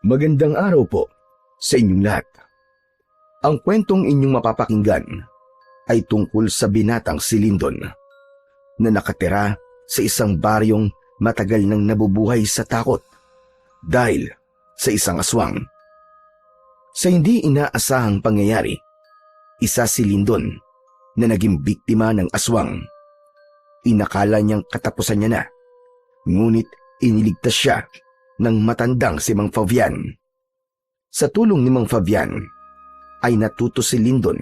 Magandang araw po sa inyong lahat. Ang kwentong inyong mapapakinggan ay tungkol sa binatang si Lyndon na nakatira sa isang baryong matagal nang nabubuhay sa takot dahil sa isang aswang. Sa hindi inaasahang pangyayari, isa si Lyndon na naging biktima ng aswang. Inakala niyang katapusan niya na, ngunit iniligtas siya ng matandang si Mang Fabian. Sa tulong ni Mang Fabian, ay natuto si Lyndon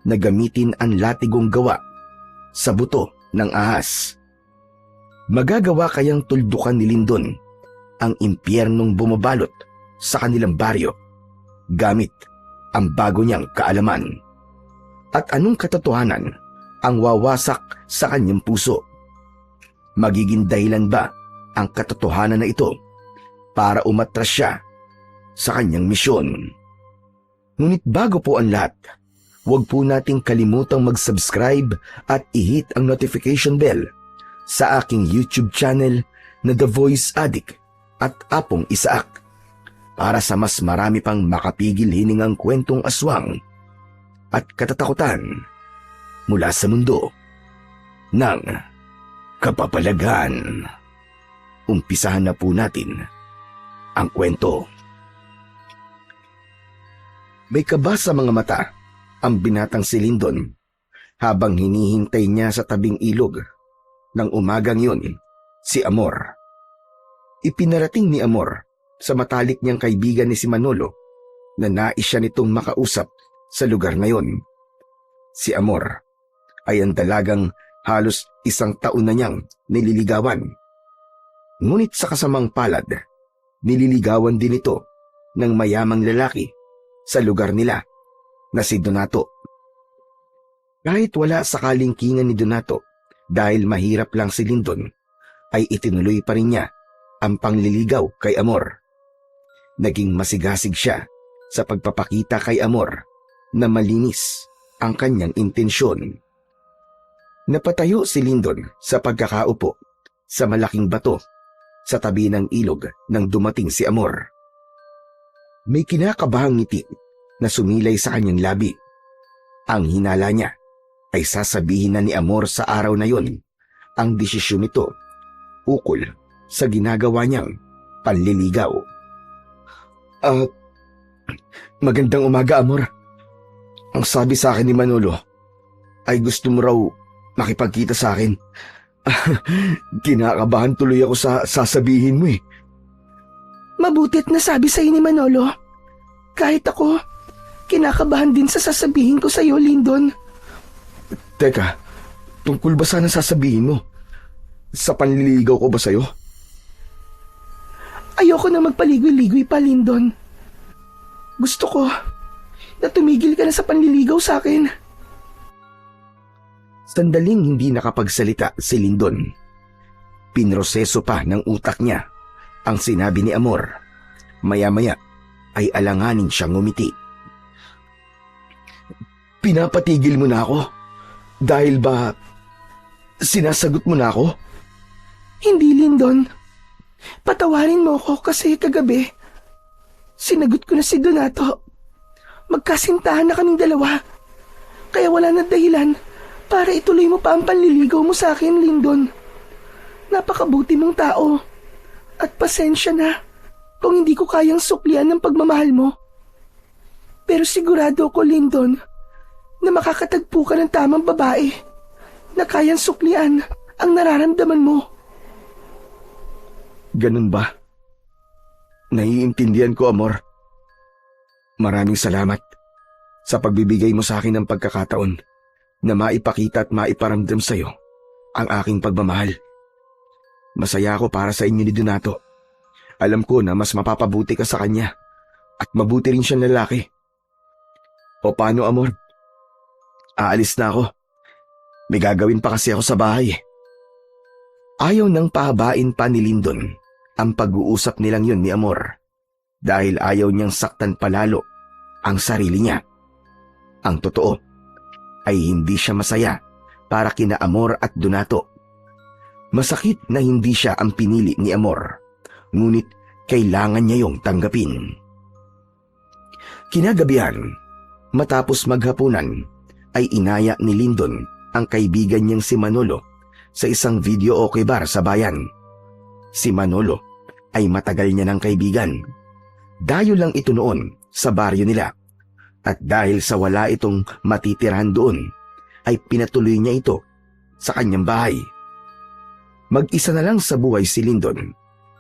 na gamitin ang latigong gawa sa buto ng ahas. Magagawa kayang tuldukan ni Lyndon ang impyernong bumabalot sa kanilang baryo gamit ang bago niyang kaalaman? At anong katotohanan ang wawasak sa kanyang puso? Magiging dahilan ba ang katotohanan na ito para umatras siya sa kanyang misyon? Ngunit bago po ang lahat, huwag po nating kalimutang mag-subscribe at i-hit ang notification bell sa aking YouTube channel na The Voice Addict at Apong Isaak para sa mas marami pang makapigil hiningang kwentong aswang at katatakutan mula sa mundo ng kapapalagan. Umpisahan na po natin ang kwento. May kaba sa mga mata ang binatang si Lyndon habang hinihintay niya sa tabing ilog ng umagang yun si Amor. Ipinarating ni Amor sa matalik niyang kaibigan ni si Manolo na nais siya nitong makausap sa lugar na yon. Si Amor ay ang dalagang halos 1 taon na niyang nililigawan. Ngunit sa kasamang palad, nililigawan din ito ng mayamang lalaki sa lugar nila na si Donato. Kahit wala sa kalingkingan ni Donato dahil mahirap lang si Lyndon, ay itinuloy pa rin niya ang pangliligaw kay Amor. Naging masigasig siya sa pagpapakita kay Amor na malinis ang kanyang intensyon. Napatayo si Lyndon sa pagkakaupo sa malaking bato sa tabi ng ilog nang dumating si Amor. May kinakabahang ngiti na sumilay sa kanyang labi. Ang hinala niya ay sasabihin na ni Amor sa araw na yon ang desisyon nito ukol sa ginagawa niyang panliligaw. Magandang umaga, Amor. Ang sabi sa akin ni Manolo ay gusto mo raw makipagkita sa akin. Kinakabahan tuloy ako sa sasabihin mo eh. Mabutit na sabi sa ni Manolo. Kahit ako, kinakabahan din sa sasabihin ko sa iyo, Lyndon. Teka, tungkol ba sana sasabihin mo? Sa panliligaw ko ba sa'yo? Ayoko na magpaligoy-ligoy pa, Lyndon. Gusto ko na tumigil ka na sa panliligaw sa akin. Sandaling hindi nakapagsalita si Lyndon. Pinroseso pa ng utak niya ang sinabi ni Amor. Maya-maya ay alanganin siyang ngumiti. Pinapatigil mo na ako? Dahil ba sinasagot mo na ako? Hindi, Lyndon. Patawarin mo ako kasi kagabi sinagot ko na si Donato. Magkasintahan na kaming dalawa. Kaya wala na dahilan para ituloy mo pa ang panliligaw mo sa akin, Lyndon. Napakabuti mong tao. At pasensya na kung hindi ko kayang suklian ng pagmamahal mo. Pero sigurado ko, Lyndon, na makakatagpo ka ng tamang babae na kayang suklian ang nararamdaman mo. Ganun ba? Naiintindihan ko, Amor. Maraming salamat sa pagbibigay mo sa akin ng pagkakataon na maipakita at maiparamdam sa iyo ang aking pagmamahal. Masaya ako para sa inyo ni Donato. Alam ko na mas mapapabuti ka sa kanya at mabuti rin siyang lalaki. O paano, Amor? Aalis na ako. May gagawin pa kasi ako sa bahay. Ayaw nang pahabain pa ni Lyndon ang pag-uusap nilang yun ni Amor dahil ayaw niyang saktan palalo ang sarili niya. Ang totoo ay hindi siya masaya para kina Amor at Donato. Masakit na hindi siya ang pinili ni Amor, ngunit kailangan niya yung tanggapin. Kinagabihan, matapos maghapunan, ay inaya ni Lyndon ang kaibigan niyang si Manolo sa isang video okay bar sa bayan. Si Manolo ay matagal niya ng kaibigan. Dayo lang ito noon sa baryo nila. At dahil sa wala itong matitirahan doon, ay pinatuloy niya ito sa kanyang bahay. Mag-isa na lang sa buhay si Lyndon,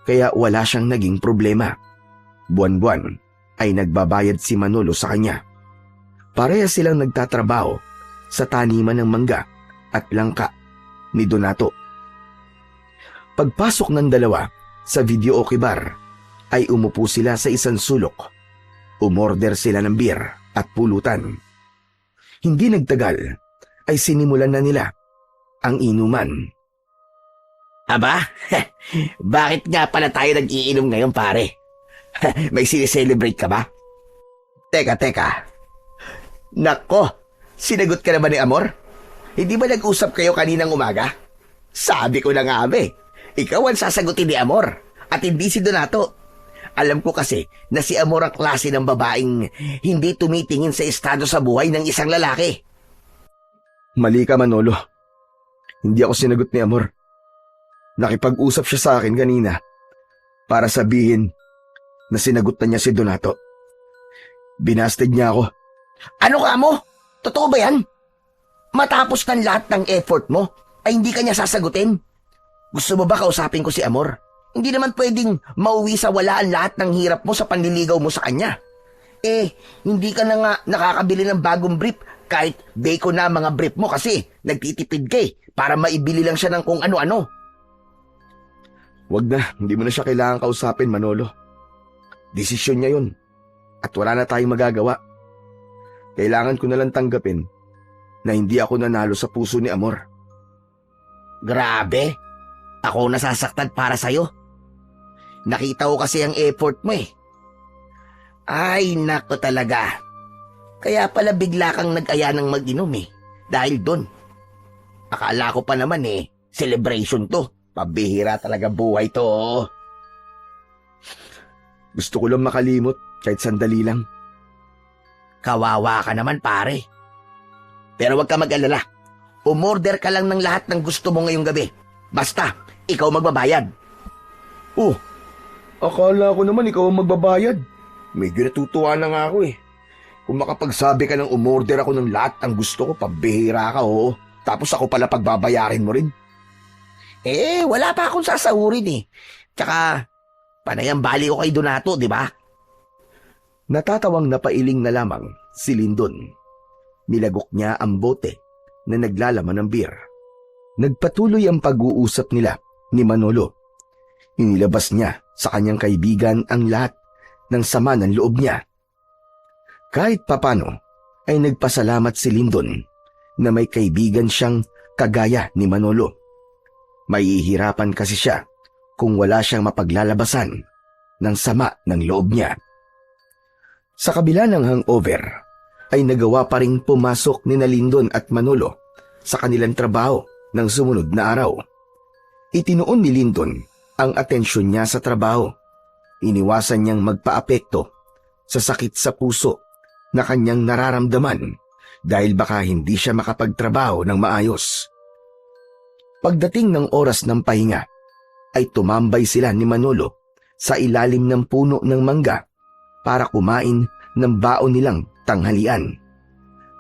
kaya wala siyang naging problema. Buwan-buwan ay nagbabayad si Manolo sa kanya. Pareha silang nagtatrabaho sa taniman ng mangga at langka ni Donato. Pagpasok ng dalawa sa video okay bar, ay umupo sila sa isang sulok. Umorder sila ng beer at pulutan. Hindi nagtagal ay sinimulan na nila ang inuman. Aba, bakit nga pala tayo nag-iinom ngayon, pare? May sineselebrate ka ba? Teka. Nako, sinagot ka na ba ni Amor? Hindi ba nag-usap kayo kaninang umaga? Sabi ko na nga ikaw ang sasagutin ni Amor at hindi si Donato. Alam ko kasi na si Amor ang klase ng babaeng hindi tumitingin sa estado sa buhay ng isang lalaki. Mali ka, Manolo. Hindi ako sinagot ni Amor. Nakipag-usap siya sa akin kanina para sabihin na sinagot na niya si Donato. Binasted niya ako. Ano ka mo? Totoo ba yan? Matapos ng lahat ng effort mo, ay hindi ka niya sasagutin? Gusto mo ba kausapin ko si Amor? Hindi naman pwedeng mauwi sa wala ang lahat ng hirap mo sa panliligaw mo sa kanya. Hindi ka na nga nakakabili ng bagong brief kahit bacon na mga brief mo kasi nagtitipid ka para maibili lang siya ng kung ano-ano. Wag na, hindi mo na siya kailangan kausapin, Manolo. Desisyon niya yun at wala na tayong magagawa. Kailangan ko na lang tanggapin na hindi ako nanalo sa puso ni Amor. Grabe, ako nasasaktan para sa'yo. Nakita ko kasi ang effort mo Ay, nako talaga. Kaya pala bigla kang nag-aya ng mag-inom dahil doon. Akala ko pa naman celebration to. Pabihira talaga buhay to. Gusto ko lang makalimot kahit sandali lang. Kawawa ka naman, pare. Pero wag ka mag-alala. Umorder ka lang ng lahat ng gusto mo ngayong gabi. Basta, ikaw magbabayad. Oh, akala ko naman ikaw ang magbabayad. Medyo natutuwa na nga ako Kung makapagsabi ka ng umorder ako ng lahat ng gusto ko, pabihira ka Tapos ako pala pagbabayarin mo rin. Wala pa akong sasahurin Tsaka, panayang bali ko kay Donato, di ba? Natatawang napailing na lamang si Lyndon. Nilagok niya ang bote na naglalaman ng beer. Nagpatuloy ang pag-uusap nila ni Manolo. Inilabas niya sa kanyang kaibigan ang lahat ng sama ng loob niya. Kahit papano ay nagpasalamat si Lyndon na may kaibigan siyang kagaya ni Manolo. Mahihirapan kasi siya kung wala siyang mapaglalabasan ng sama ng loob niya. Sa kabila ng hangover, ay nagawa pa ring pumasok ni Lyndon at Manolo sa kanilang trabaho ng sumunod na araw. Itinuon ni Lyndon ang atensyon niya sa trabaho. Iniwasan niyang magpaapekto sa sakit sa puso na kanyang nararamdaman dahil baka hindi siya makapagtrabaho ng maayos. Pagdating ng oras ng pahinga, ay tumambay sila ni Manolo sa ilalim ng puno ng mangga para kumain ng baon nilang tanghalian.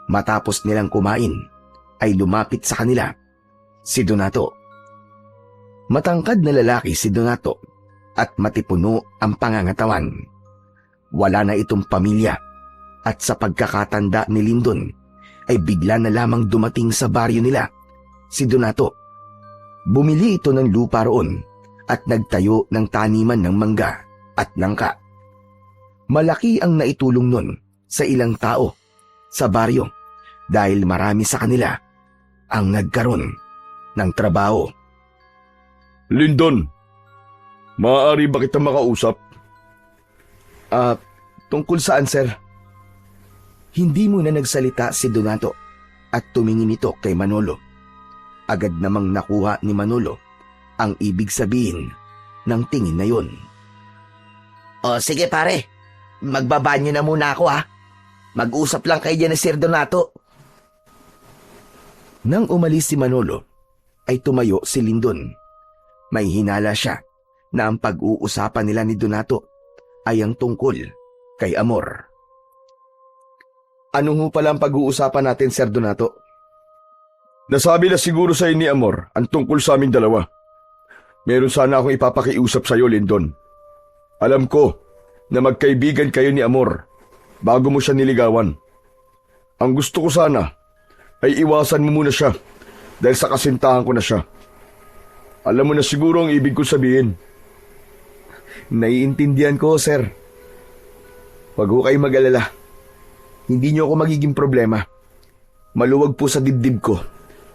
Matapos nilang kumain, ay lumapit sa kanila si Donato. Matangkad na lalaki si Donato at matipuno ang pangangatawan. Wala na itong pamilya at sa pagkakatanda ni Lyndon ay bigla na lamang dumating sa baryo nila si Donato. Bumili ito ng lupa roon at nagtayo ng taniman ng mangga at langka. Malaki ang naitulong nun sa ilang tao sa baryo dahil marami sa kanila ang nagkaroon ng trabaho. Lyndon, maaari ba kita makausap? Tungkol saan, sir? Hindi muna nagsalita si Donato at tumingin ito kay Manolo. Agad namang nakuha ni Manolo ang ibig sabihin ng tingin na yun. O sige pare, magbabanyo na muna ako Mag-usap lang kayo dyan ni Sir Donato. Nang umalis si Manolo, ay tumayo si Lindon. May hinala siya na ang pag-uusapan nila ni Donato ay ang tungkol kay Amor. Ano ho pala ang pag-uusapan natin, Sir Donato? Nasabi na siguro sa ni Amor ang tungkol sa aming dalawa. Meron sana akong ipapakiusap sa iyo, Lindon. Alam ko na magkaibigan kayo ni Amor bago mo siya niligawan. Ang gusto ko sana ay iwasan mo muna siya dahil sa kasintahan ko na siya. Alam mo na siguro ang ibig ko sabihin. Naiintindihan ko, sir. Huwag ho kayo mag-alala. Hindi niyo ako magiging problema. Maluwag po sa dibdib ko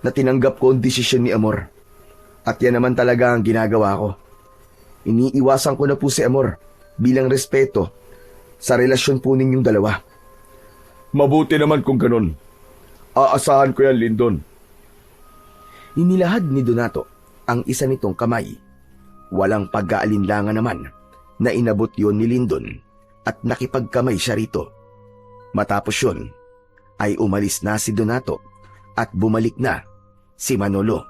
na tinanggap ko ang desisyon ni Amor. At yan naman talaga ang ginagawa ko. Iniiwasan ko na po si Amor bilang respeto sa relasyon po ninyong dalawa. Mabuti naman kung ganun. Aasahan ko yan, Lindon. Inilahad ni Donato ang isa nitong kamay. Walang pag-aalinlangan naman na inabot yon ni Lindon at nakipagkamay siya rito. Matapos yon, ay umalis na si Donato at bumalik na si Manolo.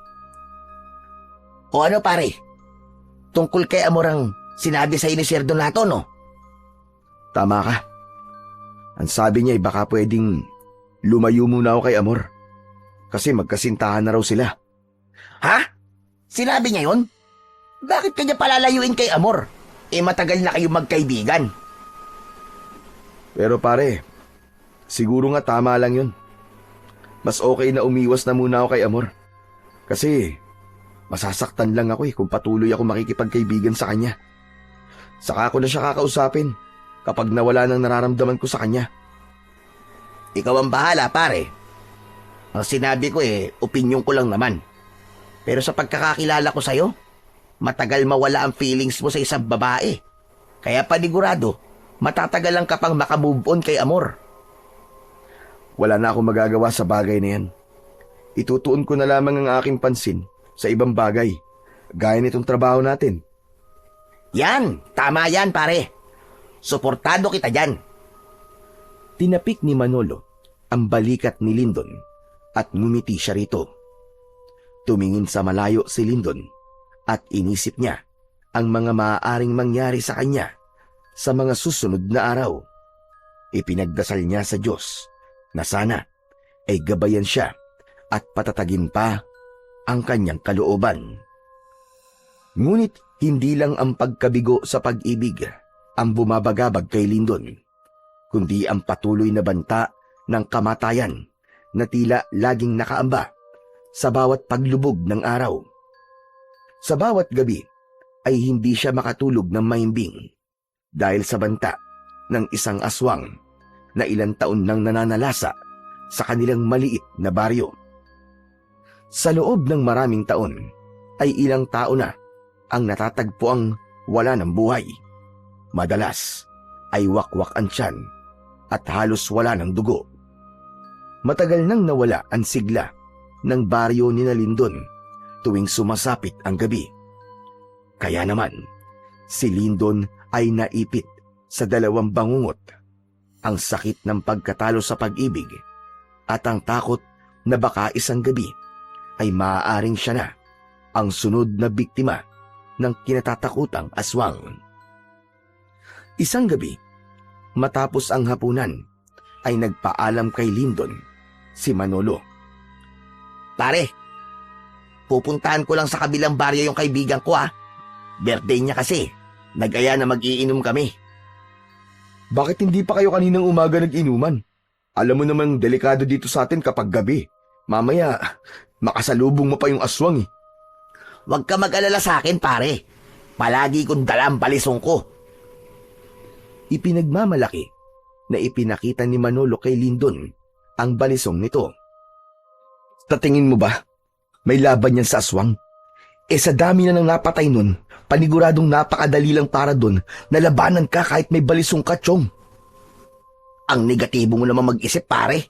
O ano pare? Tungkol kay Amor ang sinabi sa'yo ni Sir Donato, no? Tama ka. Ang sabi niya ay baka pwedeng lumayo muna ako kay Amor. Kasi magkasintahan na raw sila. Ha? Sinabi niya yun? Bakit kanya palalayuin kay Amor? Matagal na kayong magkaibigan. Pero pare, siguro nga tama lang yun. Mas okay na umiwas na muna ako kay Amor. Kasi masasaktan lang ako kung patuloy ako makikipagkaibigan sa kanya. Saka ko na siya kakausapin kapag nawala ng nararamdaman ko sa kanya. Ikaw ang bahala, pare. Ang sinabi ko opinyon ko lang naman. Pero sa pagkakakilala ko sa'yo, matagal mawala ang feelings mo sa isang babae. Kaya panigurado, matatagalan ka pang makamove on kay Amor. Wala na akong magagawa sa bagay na yan. Itutuon ko na lamang ang aking pansin sa ibang bagay, gaya nitong trabaho natin. Yan, tama yan, pare. Suportado kita dyan. Tinapik ni Manolo ang balikat ni Lindon at ngumiti siya rito. Tumingin sa malayo si Lindon at inisip niya ang mga maaaring mangyari sa kanya sa mga susunod na araw. Ipinagdasal niya sa Diyos na sana ay gabayan siya at patatagin pa ang kanyang kalooban. Ngunit hindi lang ang pagkabigo sa pag-ibig ang bumabagabag kay Lindon, kundi ang patuloy na banta ng kamatayan na tila laging nakaamba sa bawat paglubog ng araw. Sa bawat gabi ay hindi siya makatulog ng mahimbing dahil sa banta ng isang aswang na ilang taon nang nananalasa sa kanilang maliit na baryo. Sa loob ng maraming taon ay ilang tao na ang natatagpuang wala ng buhay. Madalas ay wakwak ang tiyan at halos wala ng dugo. Matagal nang nawala ang sigla ng baryo ni Lindon tuwing sumasapit ang gabi. Kaya naman, si Lindon ay naipit sa dalawang bangungot, ang sakit ng pagkatalo sa pag-ibig at ang takot na baka isang gabi ay maaaring siya na ang sunod na biktima ng kinatatakutang aswang. Isang gabi, matapos ang hapunan, ay nagpaalam kay Lindon si Manolo. Pare, pupuntahan ko lang sa kabilang baryo yung kaibigan ko ha. Birthday niya kasi. Nag-aya na mag-iinom kami. Bakit hindi pa kayo kaninang umaga nag-inuman? Alam mo namang delikado dito sa atin kapag gabi. Mamaya, makasalubong mo pa yung aswang eh. Huwag ka mag-alala sa akin, pare. Palagi kong dala ang balisong ko. Ipinagmamalaki na ipinakita ni Manolo kay Lindon ang balisong nito. Sa tingin mo ba, may laban yan sa aswang? Sa dami na ng napatay nun, paniguradong napakadali lang para dun na labanan ka kahit may balisong ka, Chong. Ang negatibo mo naman mag-isip, pare.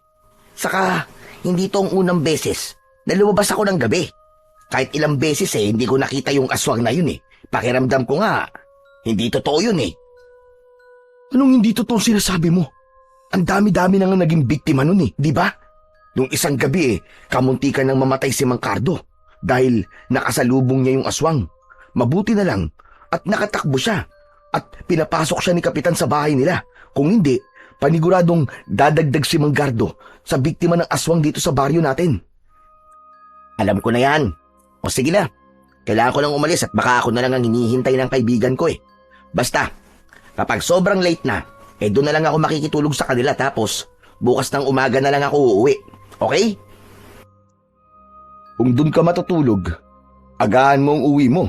Saka, hindi to ang unang beses na lumabas ako ng gabi. Kahit ilang beses hindi ko nakita yung aswang na yun eh. Pakiramdam ko nga, hindi totoo yun eh. Anong hindi totoo sinasabi mo? Ang dami-dami na nga naging biktima nun di ba? Nung isang gabi kamuntikan nang mamatay si Mang Cardo dahil nakasalubong niya yung aswang. Mabuti na lang at nakatakbo siya at pinapasok siya ni Kapitan sa bahay nila. Kung hindi, paniguradong dadagdag si Mang Gardo sa biktima ng aswang dito sa baryo natin. Alam ko na yan. O sige na. Kailangan ko lang umalis at baka ako na lang ang hinihintay ng kaibigan ko Basta, kapag sobrang late na, doon na lang ako makikitulog sa kanila tapos bukas ng umaga na lang ako uuwi. Okay? Kung doon ka matutulog, agahan mo ang uwi mo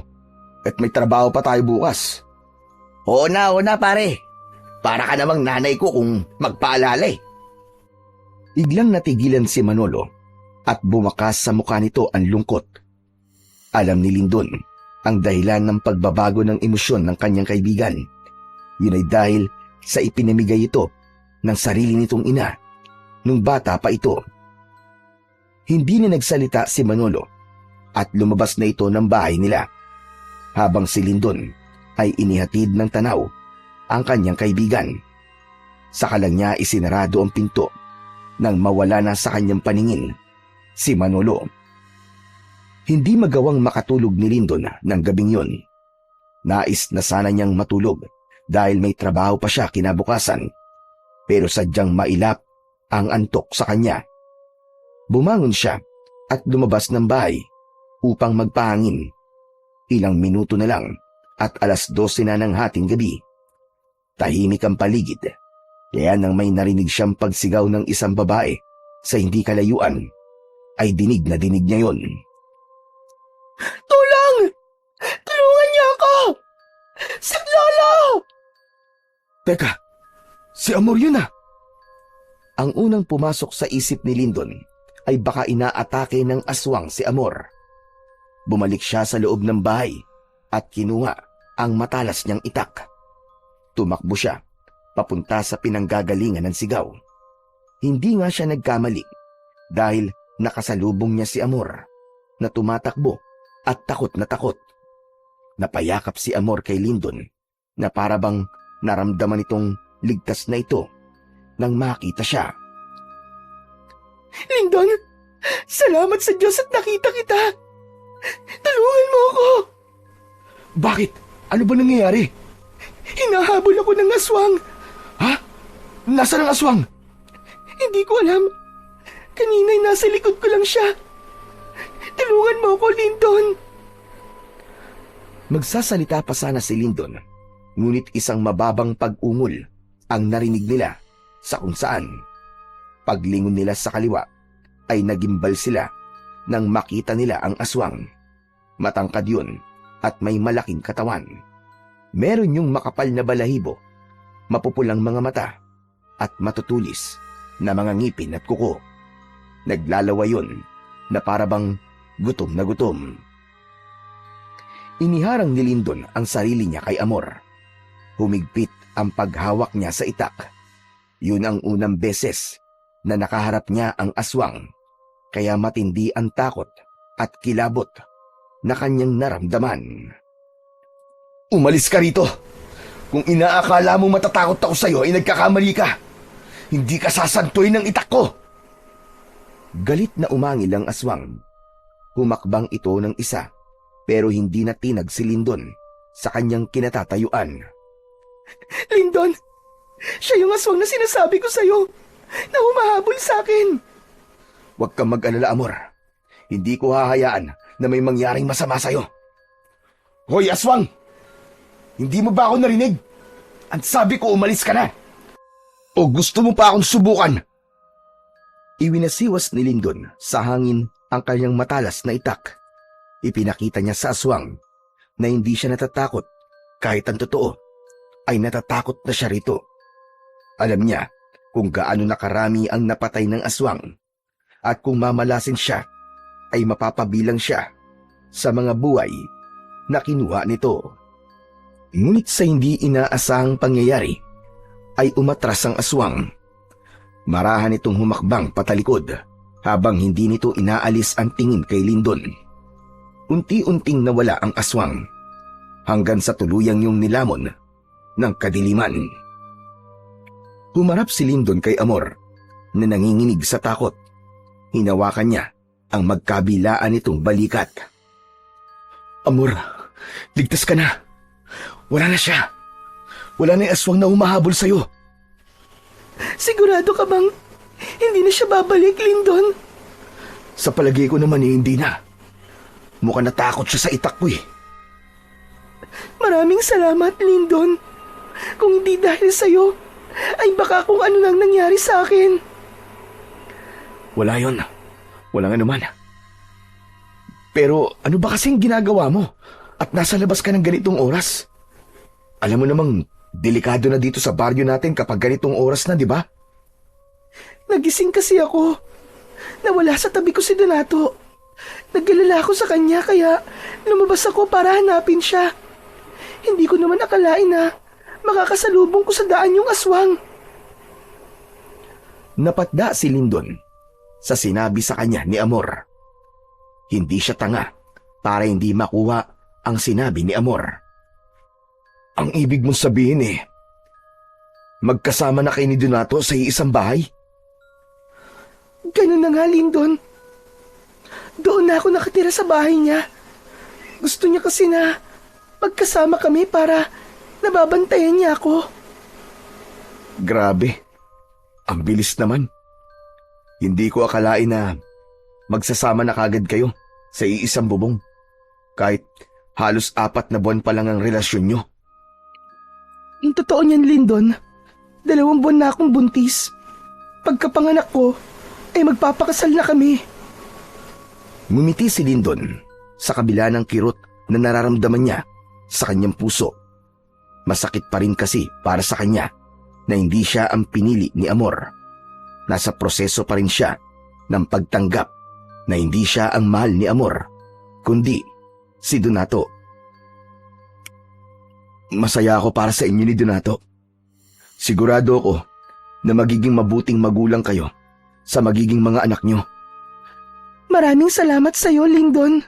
at may trabaho pa tayo bukas. Oo na pare. Para ka namang nanay ko kung magpaalala Biglang natigilan si Manolo at bumakas sa mukha nito ang lungkot. Alam ni Lindon ang dahilan ng pagbabago ng emosyon ng kanyang kaibigan. Yun ay dahil sa ipinamigay ito ng sarili nitong ina nung bata pa ito. Hindi na nagsalita si Manolo at lumabas na ito ng bahay nila habang si Lindon ay inihatid ng tanaw ang kanyang kaibigan. Saka lang niya isinarado ang pinto nang mawala na sa kanyang paningin si Manolo. Hindi magawang makatulog ni Lindon ng gabing yon. Nais na sana niyang matulog dahil may trabaho pa siya kinabukasan, pero sadyang mailap ang antok sa kanya. Bumangon siya at lumabas ng bahay upang magpahangin. Ilang minuto na lang at 12:00 na ng hating gabi. Tahimik ang paligid, kaya nang may narinig siyang pagsigaw ng isang babae sa hindi kalayuan, ay dinig na dinig niya yon. Tulong! Tulungan niyo ako! Saklolo! Teka, si Amor yun Ang unang pumasok sa isip ni Lindon ay baka inaatake ng aswang si Amor. Bumalik siya sa loob ng bahay at kinuha ang matalas niyang itak. Tumakbo siya papunta sa pinanggagalingan ng sigaw. Hindi nga siya nagkamali dahil nakasalubong niya si Amor na tumatakbo at takot na takot. Napayakap si Amor kay Lindon na parabang naramdaman itong ligtas na ito nang makita siya. Lindon, salamat sa Diyos at nakita kita. Tulungan mo ako. Bakit? Ano ba nangyayari? Hinahabol ako ng aswang. Ha? Nasaan ang aswang? Hindi ko alam. Kanina'y nasa likod ko lang siya. Tulungan mo ako, Lindon. Magsasalita pa sana si Lindon, ngunit isang mababang pag-ungol ang narinig nila sa kung saan. Paglingon nila sa kaliwa ay nagimbal sila nang makita nila ang aswang. Matangkad yun at may malaking katawan. Meron yung makapal na balahibo, mapupulang mga mata at matutulis na mga ngipin at kuko. Naglalawa yun na parabang gutom na gutom. Iniharang ni Lindon ang sarili niya kay Amor. Humigpit ang paghawak niya sa itak. Yun ang unang beses na nakaharap niya ang aswang, kaya matindi ang takot at kilabot na kanyang naramdaman. Umalis ka rito! Kung inaakala mo matatakot ako sa'yo ay nagkakamali ka! Hindi ka sasantuin ng itak ko! Galit na umangil ang aswang. Humakbang ito ng isa, pero hindi natinag si Lindon sa kanyang kinatatayuan. Lindon, siya yung aswang na sinasabi ko sa'yo na humahabol sa akin. Huwag kang mag-alala, Amor. Hindi ko hahayaan na may mangyaring masama sa'yo. Hoy, aswang! Hindi mo ba ako narinig? Ang sabi ko, umalis ka na! O gusto mo pa akong subukan? Iwinasiwas ni Lindon sa hangin ang kanyang matalas na itak. Ipinakita niya sa aswang na hindi siya natatakot kahit ang totoo ay natatakot na siya rito. Alam niya kung gaano nakarami ang napatay ng aswang at kung mamalasin siya ay mapapabilang siya sa mga buhay na kinuha nito. Ngunit sa hindi inaasahang pangyayari ay umatras ang aswang. Marahan itong humakbang patalikod habang hindi nito inaalis ang tingin kay Lindon. Unti-unting nawala ang aswang hanggang sa tuluyang yung nilamon ng kadiliman. Humarap si Lindon kay Amor na nanginginig sa takot. Hinawakan niya ang magkabilaan nitong balikat. Amor, ligtas ka na. Wala na siya. Wala na yung aswang na humahabol sa'yo. Sigurado ka bang hindi na siya babalik, Lindon? Sa palagay ko naman hindi na. Mukhang natakot siya sa itak ko eh. Maraming salamat, Lindon. Kung hindi dahil sa'yo, ay baka kung ano nang nangyari sa akin. Wala yon. Walang anuman. Pero ano ba kasing ginagawa mo? At nasa labas ka ng ganitong oras? Alam mo namang delikado na dito sa baryo natin kapag ganitong oras na, di ba? Nagising kasi ako. Nawala sa tabi ko si Donato. Nag-alala ako sa kanya kaya lumabas ako para hanapin siya. Hindi ko naman akalain na makakasalubong ko sa daan yung aswang. Napatda si Lindon sa sinabi sa kanya ni Amor. Hindi siya tanga para hindi makuha ang sinabi ni Amor. Ang ibig mong sabihin magkasama na kayo ni Donato sa iisang bahay? Ganun na nga, Lindon. Doon na ako nakatira sa bahay niya. Gusto niya kasi na magkasama kami para nababantayan niya ako. Grabe. Ang bilis naman. Hindi ko akalain na magsasama na kagad kayo sa iisang bubong. Kahit halos 4 na buwan pa lang ang relasyon nyo. Yung totoo niyan, Lindon, 2 buwan na akong buntis. Pagkapanganak ko, ay magpapakasal na kami. Ngumiti si Lindon sa kabila ng kirot na nararamdaman niya sa kanyang puso. Masakit pa rin kasi para sa kanya na hindi siya ang pinili ni Amor. Nasa proseso pa rin siya ng pagtanggap na hindi siya ang mahal ni Amor, kundi si Donato. Masaya ako para sa inyo ni Donato. Sigurado ako na magiging mabuting magulang kayo sa magiging mga anak nyo. Maraming salamat sa iyo, Lindon.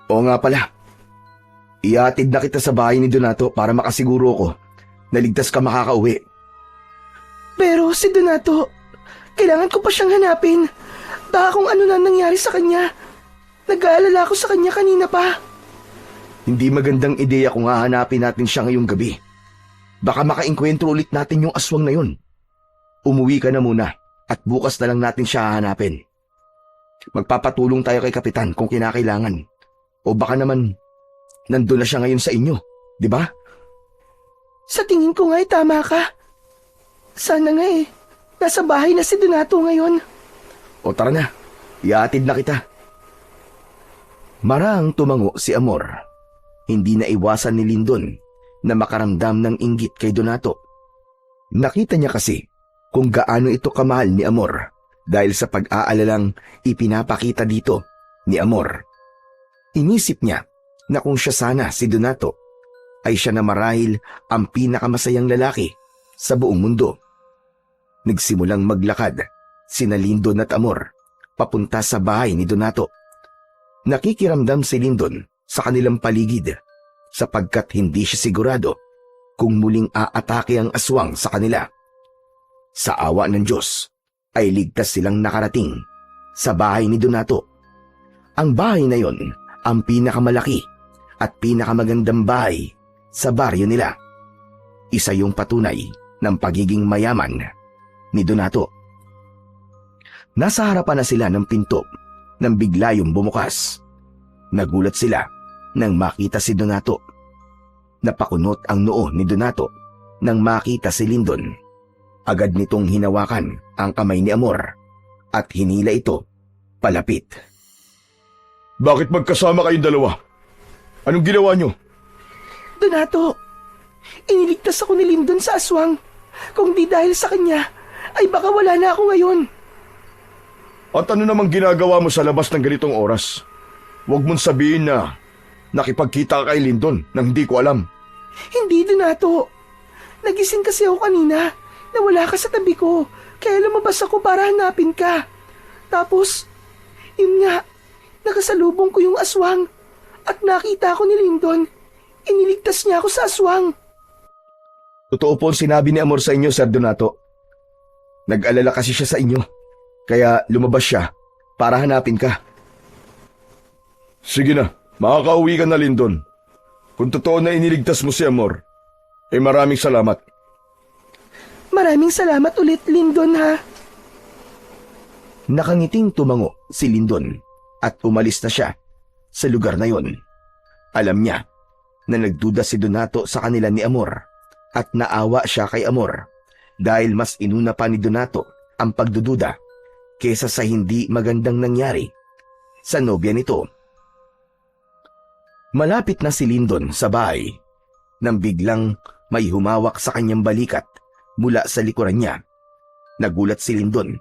Oo nga pala. Iatid na kita sa bahay ni Donato para makasiguro ko na ligtas ka makakauwi. Pero si Donato, kailangan ko pa siyang hanapin. Baka kung ano na nangyari sa kanya. Nag-aalala ako sa kanya kanina pa. Hindi magandang ideya kung hahanapin natin siya ngayong gabi. Baka makainkwentro ulit natin yung aswang na yun. Umuwi ka na muna at bukas na lang natin siya hahanapin. Magpapatulong tayo kay Kapitan kung kinakailangan. O baka naman, nandun na siya ngayon sa inyo, di ba? Sa tingin ko nga'y tama ka. Sana nga nasa bahay na si Donato ngayon. O tara na, iatid na kita. Marang tumango si Amor. Hindi na iwasan ni Lindon na makaramdam ng inggit kay Donato. Nakita niya kasi kung gaano ito kamahal ni Amor dahil sa pag-aalalang ipinapakita dito ni Amor. Inisip niya na kung siya sana si Donato ay siya na marahil ang pinakamasayang lalaki sa buong mundo. Nagsimulang maglakad sina Lindon at Amor papunta sa bahay ni Donato. Nakikiramdam si Lindon sa kanilang paligid sapagkat hindi siya sigurado kung muling aatake ang aswang sa kanila. Sa awa ng Diyos ay ligtas silang nakarating sa bahay ni Donato. Ang bahay na yon ang pinakamalaki at pinakamagandang bahay sa baryo nila. Isa yung patunay ng pagiging mayaman ni Donato. Nasa harapan na sila ng pinto nang bigla yung bumukas. Nagulat sila nang makita si Donato. Napakunot ang noo ni Donato nang makita si Lindon. Agad nitong hinawakan ang kamay ni Amor at hinila ito palapit. Bakit magkasama kayong dalawa? Anong ginawa nyo? Donato, iniligtas ako ni Lindon sa aswang. Kung di dahil sa kanya, ay baka wala na ako ngayon. At ano namang ginagawa mo sa labas ng ganitong oras? Huwag mong sabihin na nakipagkita ka kay Lindon nang hindi ko alam. Hindi, Donato. Nagising kasi ako kanina na wala ka sa tabi ko, kaya lumabas ako para hanapin ka. Tapos, yun nga, nakasalubong ko yung aswang at nakita ko ni Lindon. Iniligtas niya ako sa aswang. Totoo po ang sinabi ni Amor sa inyo, Sir Donato. Nag-alala kasi siya sa inyo, kaya lumabas siya para hanapin ka. Sige na, makakauwi ka na, Lindon. Kung totoo na iniligtas mo si Amor, maraming salamat. Maraming salamat ulit, Lindon, ha? Nakangiting tumango si Lindon at umalis na siya sa lugar na yon. Alam niya na nagduda si Donato sa kanila ni Amor at naawa siya kay Amor dahil mas inuna pa ni Donato ang pagdududa kesa sa hindi magandang nangyari sa nobya nito. Malapit na si Lindon sa bahay nang biglang may humawak sa kanyang balikat mula sa likuran niya. Nagulat si Lindon.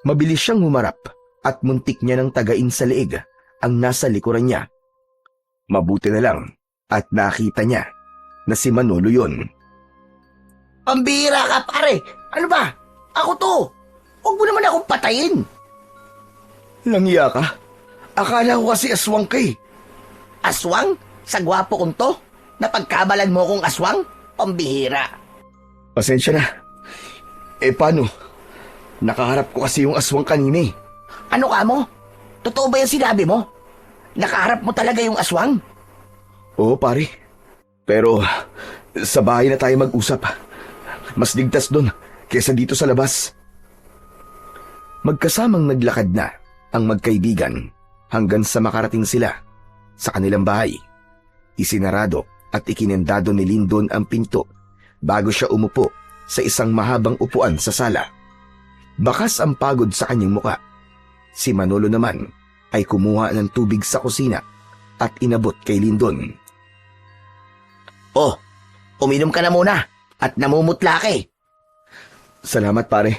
Mabilis siyang humarap at muntik niya ng tagain sa leeg ang nasa likuran niya. Mabuti na lang at nakita niya na si Manolo yun. Pambira ka, pare! Ano ba? Ako to! Huwag mo naman akong patayin! Langya ka? Akala ko kasi aswang ka eh. Aswang? Sa gwapo kong to? Napagkabalan mo kong aswang? Pambihira! Pasensya na. Paano? Nakaharap ko kasi yung aswang kanina eh. Ano ka mo? Totoo ba yung sinabi mo? Nakaharap mo talaga yung aswang? Oo pare. Pero sa bahay na tayo mag-usap. Mas ligtas doon kesa dito sa labas. Magkasamang naglakad na ang magkaibigan hanggang sa makarating sila sa kanilang bahay. Isinarado at ikinendado ni Lindon ang pinto bago siya umupo sa isang mahabang upuan sa sala. Bakas ang pagod sa kanyang muka. Si Manolo naman ay kumuha ng tubig sa kusina at inabot kay Lindon. Oh, uminom ka na muna at namumutla ka eh. Salamat pare.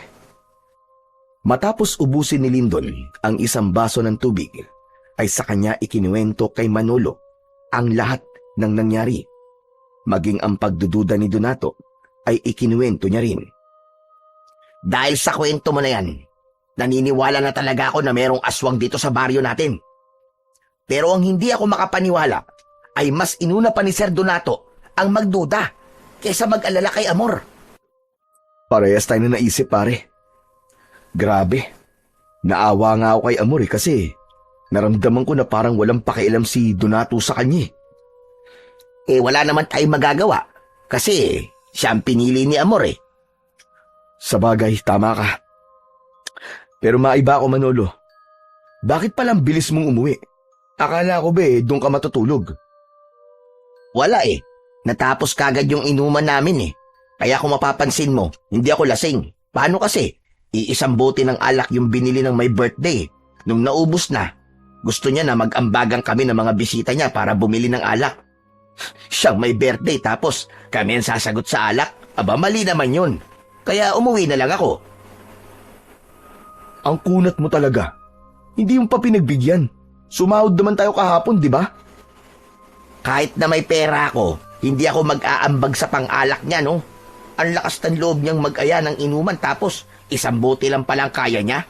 Matapos ubusin ni Lindon ang isang baso ng tubig, ay sa kanya ikinuwento kay Manolo ang lahat ng nangyari. Maging ang pagdududa ni Donato ay ikinuwento niya rin. Dahil sa kwento mo na yan, naniniwala na talaga ako na merong aswang dito sa baryo natin. Pero ang hindi ako makapaniwala ay mas inuna pa ni Sir Donato ang magduda kaysa mag-alala kay Amor. Parehas tayo na naisip pare. Grabe. Naawa nga ako kay Amor kasi naramdaman ko na parang walang pakialam si Donato sa kanya. Wala naman tayong magagawa kasi siya ang pinili ni Amor eh. Sa bagay, tama ka. Pero maiba ako Manolo. Bakit palang bilis mong umuwi? Akala ko ba doon ka matutulog? Wala eh. Natapos kagad yung inuman namin eh. Kaya kung mapapansin mo, hindi ako lasing. Paano kasi? Iisang bote ng alak yung binili ng may birthday. Nung naubos na, gusto niya na mag-ambagang kami ng mga bisita niya para bumili ng alak. Siyang may birthday tapos kami ang sasagot sa alak. Aba, mali naman yun. Kaya umuwi na lang ako. Ang kunat mo talaga. Hindi mo pa pinagbigyan. Sumahod naman tayo kahapon, di ba? Kahit na may pera ako, hindi ako mag-aambag sa pang-alak niya, no? Ang lakas ng loob niyang mag-aya ng inuman tapos isang bote lang palang kaya niya.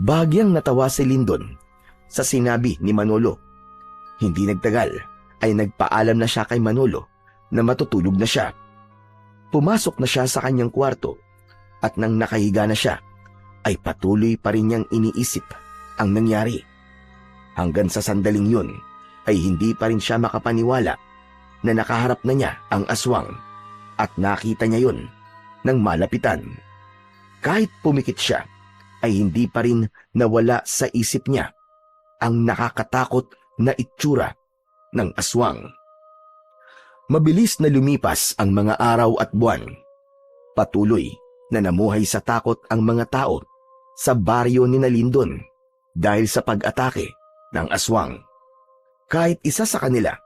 Bagyang natawa si Lindon sa sinabi ni Manolo. Hindi nagtagal ay nagpaalam na siya kay Manolo na matutulog na siya. Pumasok na siya sa kanyang kwarto at nang nakahiga na siya ay patuloy pa rin niyang iniisip ang nangyari. Hanggang sa sandaling yun ay hindi pa rin siya makapaniwala na nakaharap na niya ang aswang at nakita niya yun ng malapitan. Kahit pumikit siya ay hindi pa rin nawala sa isip niya ang nakakatakot na itsura ng aswang. Mabilis na lumipas ang mga araw at buwan. Patuloy na namuhay sa takot ang mga tao sa baryo ni Lindon dahil sa pag-atake ng aswang. Kahit isa sa kanila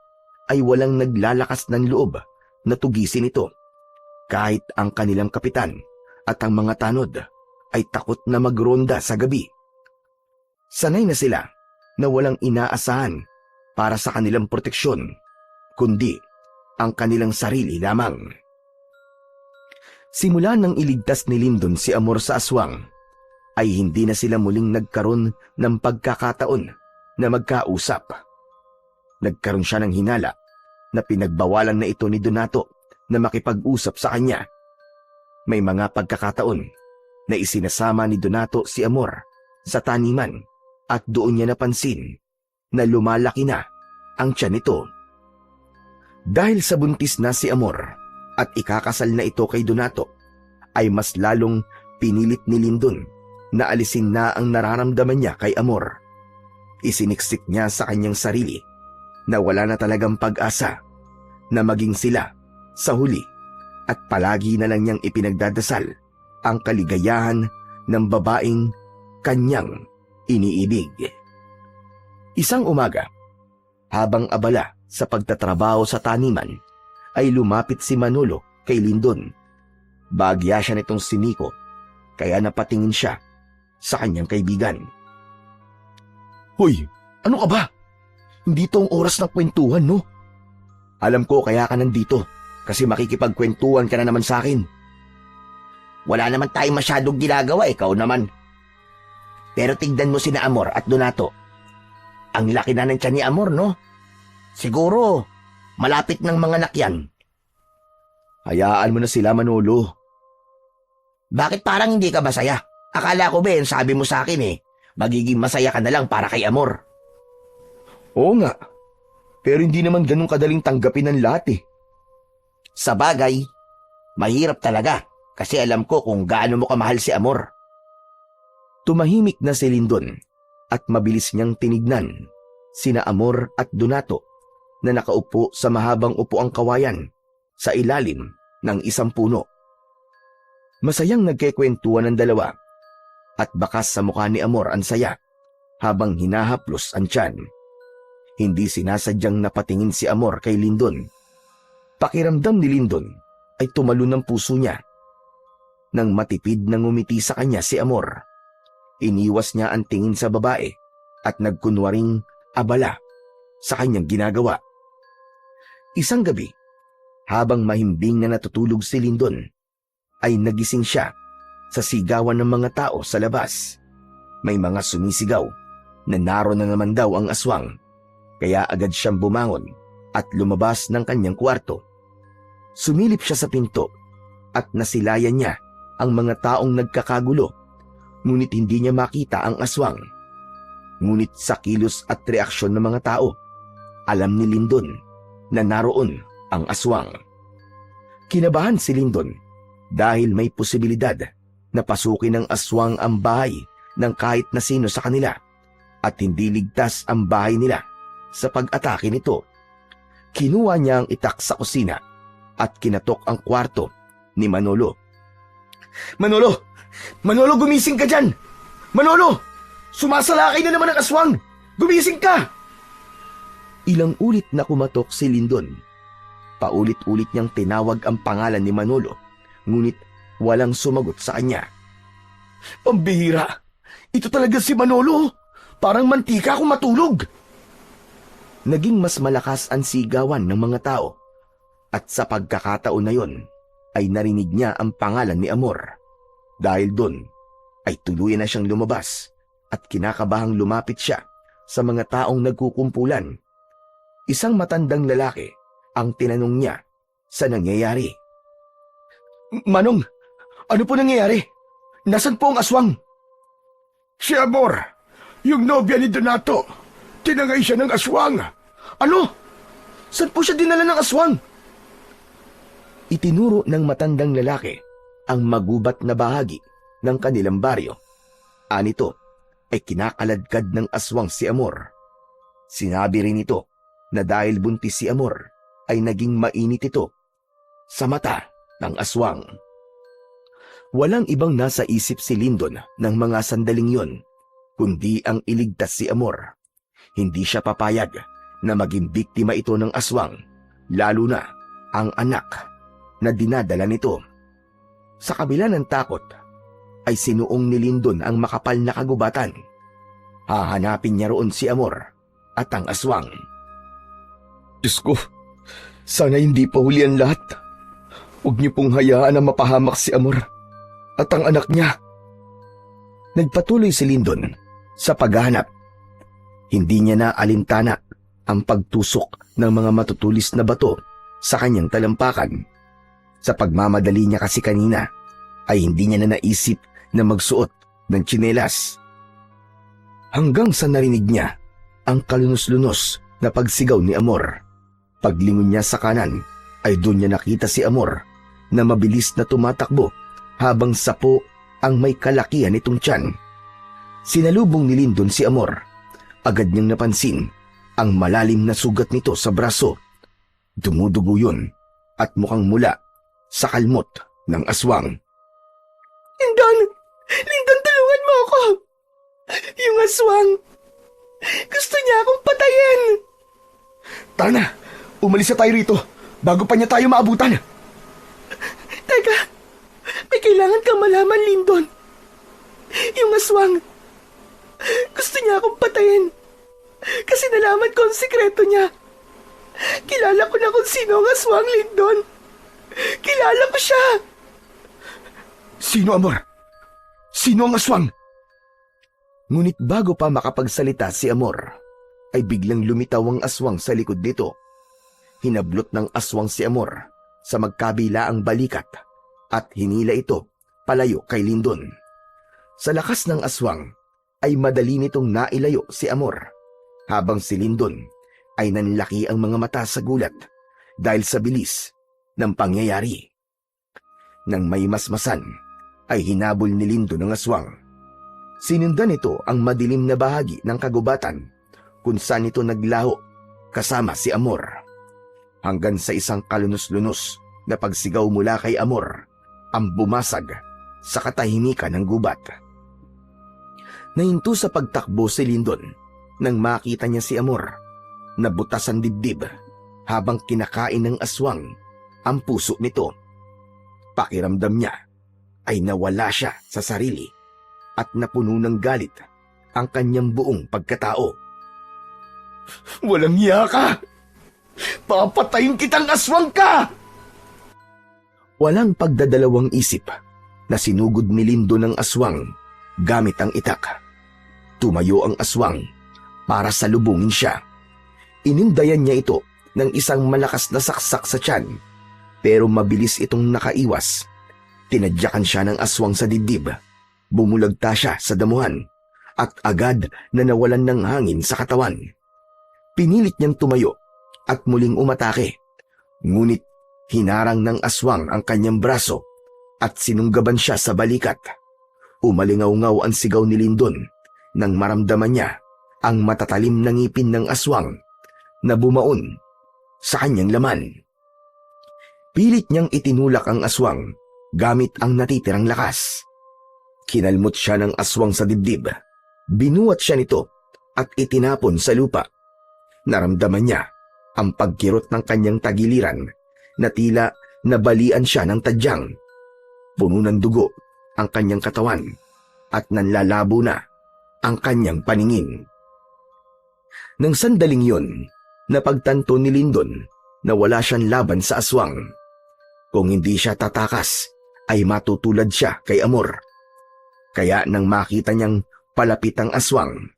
ay walang naglalakas ng loob na tugisin ito. Kahit ang kanilang kapitan at ang mga tanod ay takot na magronda sa gabi. Sanay na sila na walang inaasahan para sa kanilang proteksyon, kundi ang kanilang sarili lamang. Simula nang iligtas ni Lindon si Amor sa aswang, ay hindi na sila muling nagkaroon ng pagkakataon na magkausap. Nagkaroon siya ng hinala na pinagbawalan na ito ni Donato na makipag-usap sa kanya. May mga pagkakataon na isinasama ni Donato si Amor sa taniman at doon niya napansin na lumalaki na ang tiyan nito. Dahil sa buntis na si Amor at ikakasal na ito kay Donato, ay mas lalong pinilit ni Lindon na alisin na ang nararamdaman niya kay Amor. Isiniksik niya sa kanyang sarili na wala na talagang pag-asa na maging sila sa huli at palagi na lang niyang ipinagdadasal ang kaligayahan ng babaeng kanyang iniibig. Isang umaga, habang abala sa pagtatrabaho sa taniman, ay lumapit si Manolo kay Lindon. Bagya siya nitong siniko, kaya napatingin siya sa kanyang kaibigan. Hoy, ano ka ba? Hindi to ang oras ng kwentuhan, no? Alam ko kaya ka nandito, kasi makikipagkwentuhan ka na naman sa akin. Wala naman tayong masyadong ginagawa, ikaw naman. Pero tignan mo sina Amor at Donato. Ang laki na ng tiyan ni Amor, no? Siguro, malapit ng mga anak yan. Hayaan mo na sila, Manolo. Bakit parang hindi ka masaya? Akala ko ba yun, sabi mo sa akin magiging masaya ka na lang para kay Amor. Oo nga, pero hindi naman ganun kadaling tanggapin ng lahat eh. Sa bagay, mahirap talaga kasi alam ko kung gaano mo kamahal si Amor. Tumahimik na si Lindon at mabilis niyang tinignan sina Amor at Donato na nakaupo sa mahabang upuang kawayan sa ilalim ng isang puno. Masayang nagkekwentuhan ng dalawa at bakas sa mukha ni Amor ang saya habang hinahaplos ang tiyan. Hindi sinasadyang napatingin si Amor kay Lindon. Pakiramdam ni Lindon ay tumalon ng puso niya. Nang matipid na ngumiti sa kanya si Amor, iniwas niya ang tingin sa babae at nagkunwaring abala sa kanyang ginagawa. Isang gabi, habang mahimbing na natutulog si Lindon, ay nagising siya sa sigawan ng mga tao sa labas. May mga sumisigaw na naroon na naman daw ang aswang, kaya agad siyang bumangon at lumabas ng kanyang kwarto. Sumilip siya sa pinto at nasilayan niya ang mga taong nagkakagulo, ngunit hindi niya makita ang aswang. Ngunit sa kilos at reaksyon ng mga tao, alam ni Lindon na naroon ang aswang. Kinabahan si Lindon dahil may posibilidad na pasukin ng aswang ang bahay ng kahit na sino sa kanila at hindi ligtas ang bahay nila sa pag-atake nito. Kinuha niya ang itak sa kusina at kinatok ang kwarto ni Manolo. Manolo! Manolo, gumising ka dyan! Manolo! Sumasalakay na naman ang aswang! Gumising ka! Ilang ulit na kumatok si Lindon. Paulit-ulit niyang tinawag ang pangalan ni Manolo, ngunit walang sumagot sa kanya. Pambihira! Ito talaga si Manolo! Parang mantika kung matulog! Naging mas malakas ang sigawan ng mga tao at sa pagkakataon na yon ay narinig niya ang pangalan ni Amor. Dahil doon ay tuluyan na siyang lumabas at kinakabahang lumapit siya sa mga taong nagkukumpulan. Isang matandang lalaki ang tinanong niya sa nangyayari. Manong, ano po nangyayari? Nasaan po ang aswang? Si Amor, yung nobya ni Donato, tinangay siya ng aswang. Ano? Saan po siya dinala ng aswang? Itinuro ng matandang lalaki ang magubat na bahagi ng kanilang baryo. Anito ay kinakaladkad ng aswang si Amor. Sinabi rin ito na dahil buntis si Amor ay naging mainit ito sa mata ng aswang. Walang ibang nasa isip si Lindon ng mga sandaling yon, kundi ang iligtas si Amor. Hindi siya papayag na maging biktima ito ng aswang, lalo na ang anak na dinadala nito. Sa kabila ng takot, ay sinuong ni Lindon ang makapal na kagubatan. Hahanapin niya roon si Amor at ang aswang. Diyos ko, sana hindi pa huli ang lahat. Huwag niyo pong hayaan na mapahamak si Amor at ang anak niya. Nagpatuloy si Lindon sa paghahanap. Hindi niya na alintana ang pagtusok ng mga matutulis na bato sa kanyang talampakan. Sa pagmamadali niya kasi kanina, ay hindi niya na naisip na magsuot ng tsinelas. Hanggang sa narinig niya ang kalunos-lunos na pagsigaw ni Amor. Paglingon niya sa kanan, ay doon niya nakita si Amor na mabilis na tumatakbo habang sapo ang may kalakihan nitong tiyan. Sinalubong ni Lindon si Amor. Agad niyang napansin ang malalim na sugat nito sa braso. Dumudugo yun at mukhang mula sa kalmot ng aswang. Lindon! Lindon, tulungan mo ako! Yung aswang! Gusto niya akong patayin! Tara na! Umalis na tayo rito bago pa niya tayo maabutan. Teka! May kailangan kang malaman, Lindon. Yung aswang! Gusto niya akong patayin. Kasi nalaman ko ang sikreto niya. Kilala ko na kung sino ang aswang, Lindon. Kilala ko siya. Sino, Amor? Sino ang aswang? Ngunit bago pa makapagsalita si Amor, ay biglang lumitaw ang aswang sa likod nito. Hinablot ng aswang si Amor sa magkabilaang balikat at hinila ito palayo kay Lindon. Sa lakas ng aswang ay madali nitong nailayo si Amor, habang si Lindon ay nanlaki ang mga mata sa gulat dahil sa bilis ng pangyayari. Nang may masmasan, ay hinabol ni Lindon ang aswang. Sinundan nito ang madilim na bahagi ng kagubatan kung saan ito naglaho kasama si Amor. Hanggang sa isang kalunos-lunos na pagsigaw mula kay Amor ang bumasag sa katahimikan ng gubat. Nahinto sa pagtakbo si Lindon nang makita niya si Amor na butas ang dibdib habang kinakain ng aswang ang puso nito. Pakiramdam niya ay nawala siya sa sarili at napuno ng galit ang kanyang buong pagkatao. Walang hiya ka! Papatayin kitang aswang ka! Walang pagdadalawang isip na sinugod ni Lindon ng aswang gamit ang itak. Tumayo ang aswang para salubungin siya. Inindayan niya ito ng isang malakas na saksak sa tiyan, pero mabilis itong nakaiwas. Tinadyakan siya ng aswang sa dibdib. Bumulagta siya sa damuhan at agad na nawalan ng hangin sa katawan. Pinilit niyang tumayo at muling umatake. Ngunit hinarang ng aswang ang kanyang braso at sinunggaban siya sa balikat. Umalingaw-ngaw ang sigaw ni Lindon nang maramdaman niya ang matatalim na ngipin ng aswang na bumaon sa kanyang laman. Pilit niyang itinulak ang aswang gamit ang natitirang lakas. Kinalmot siya ng aswang sa dibdib. Binuhat siya nito at itinapon sa lupa. Naramdaman niya ang pagkirot ng kanyang tagiliran na tila nabalian siya ng tadyang. Puno ng dugo ang kanyang katawan at nanlalabo na ang kanyang paningin. Nang sandaling yun, napagtanto ni Lindon na wala siyang laban sa aswang. Kung hindi siya tatakas, ay matutulad siya kay Amor. Kaya nang makita niyang palapit ang aswang,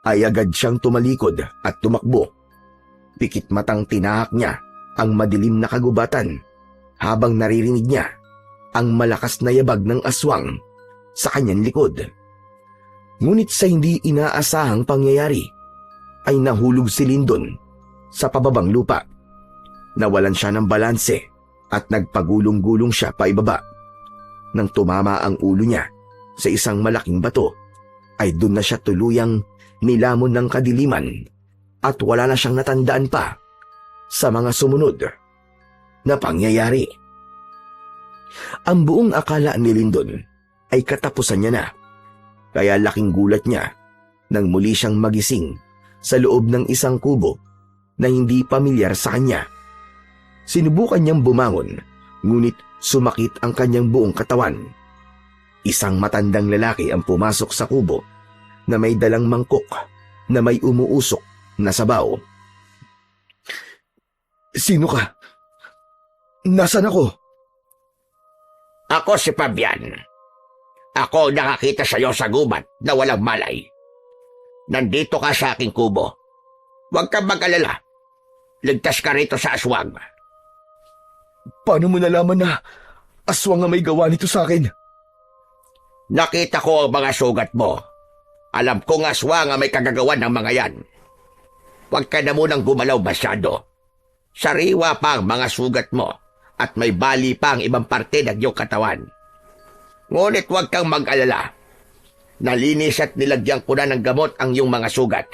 ay agad siyang tumalikod at tumakbo. Pikit matang tinahak niya ang madilim na kagubatan habang naririnig niya ang malakas na yabag ng aswang sa kanyang likod. Ngunit sa hindi inaasahang pangyayari, ay nahulog si Lindon sa pababang lupa. Nawalan siya ng balanse at nagpagulong-gulong siya paibaba. Nang tumama ang ulo niya sa isang malaking bato, ay doon na siya tuluyang nilamon ng kadiliman at wala na siyang natandaan pa sa mga sumunod na pangyayari. Ang buong akala ni Lindon ay katapusan niya na, kaya laking gulat niya nang muli siyang magising sa loob ng isang kubo na hindi pamilyar sa kanya. Sinubukan niyang bumangon, ngunit sumakit ang kanyang buong katawan. Isang matandang lalaki ang pumasok sa kubo na may dalang mangkok na may umuusok na sabaw. Sino ka? Nasaan ako? Ako si Fabian. Ako nakakita sa iyo sa gubat na walang malay. Nandito ka sa aking kubo. Huwag kang mag-alala. Ligtas ka rito sa aswang. Paano mo nalaman na aswang ang may gawa nito sa akin? Nakita ko ang mga sugat mo. Alam kong aswang ang may kagagawan ng mga yan. Huwag ka na munang gumalaw masyado. Sariwa pa ang mga sugat mo at may bali pa ang ibang parte ng iyong katawan. Ngunit huwag kang mag-alala. Nalinis at nilagyan ko na ng gamot ang iyong mga sugat.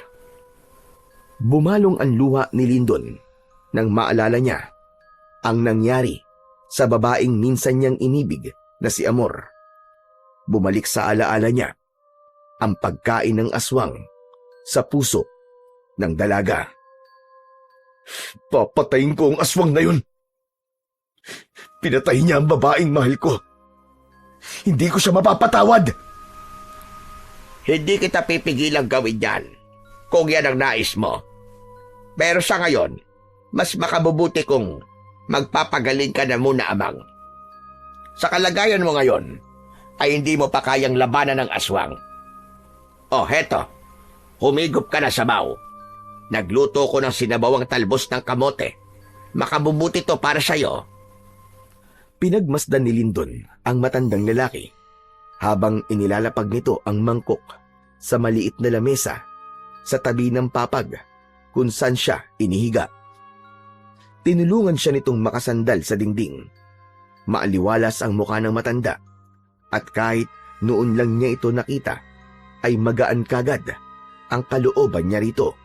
Bumalong ang luha ni Lindon nang maalala niya ang nangyari sa babaeng minsan niyang inibig na si Amor. Bumalik sa alaala niya ang pagkain ng aswang sa puso ng dalaga. Papatayin ko ang aswang na yun. Pinatay niya ang babaeng mahal ko. Hindi ko siya mapapatawad. Hindi kita pipigilang gawin yan kung yan ang nais mo. Pero sa ngayon, mas makabubuti kung magpapagaling ka na muna, Amang. Sa kalagayan mo ngayon, ay hindi mo pa kayang labanan ng aswang. Oh, heto. Humigop ka na sabaw. Nagluto ko ng sinabawang talbos ng kamote. Makabubuti to para sa'yo. Pinagmasdan ni Lindon ang matandang lalaki habang inilalapag nito ang mangkok sa maliit na lamesa sa tabi ng papag kung saan siya inihiga. Tinulungan siya nitong makasandal sa dingding. Maaliwalas ang mukha ng matanda at kahit noon lang niya ito nakita ay magaan kagad ang kalooban niya rito.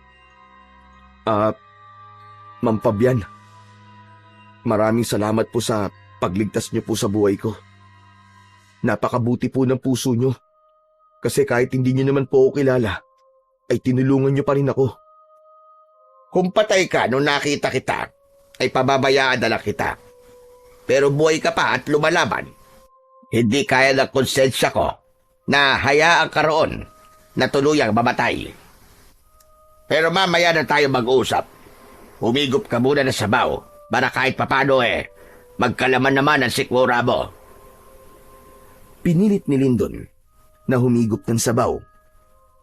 Ma'am Fabian, maraming salamat po sa pagligtas niyo po sa buhay ko. Napakabuti po ng puso niyo. Kasi kahit hindi niyo naman po ako kilala, ay tinulungan niyo pa rin ako. Kung patay ka nung nakita kita, ay pababayaan na lang kita. Pero buhay ka pa at lumalaban. Hindi kaya ng konsensya ko na hayaan ka roon na tuluyang mamatay. Pero mamaya na tayo mag-uusap. Humigop ka muna na sabaw para kahit papano magkalaman naman ang sikmura mo. Pinilit ni Lindon na humigop ng sabaw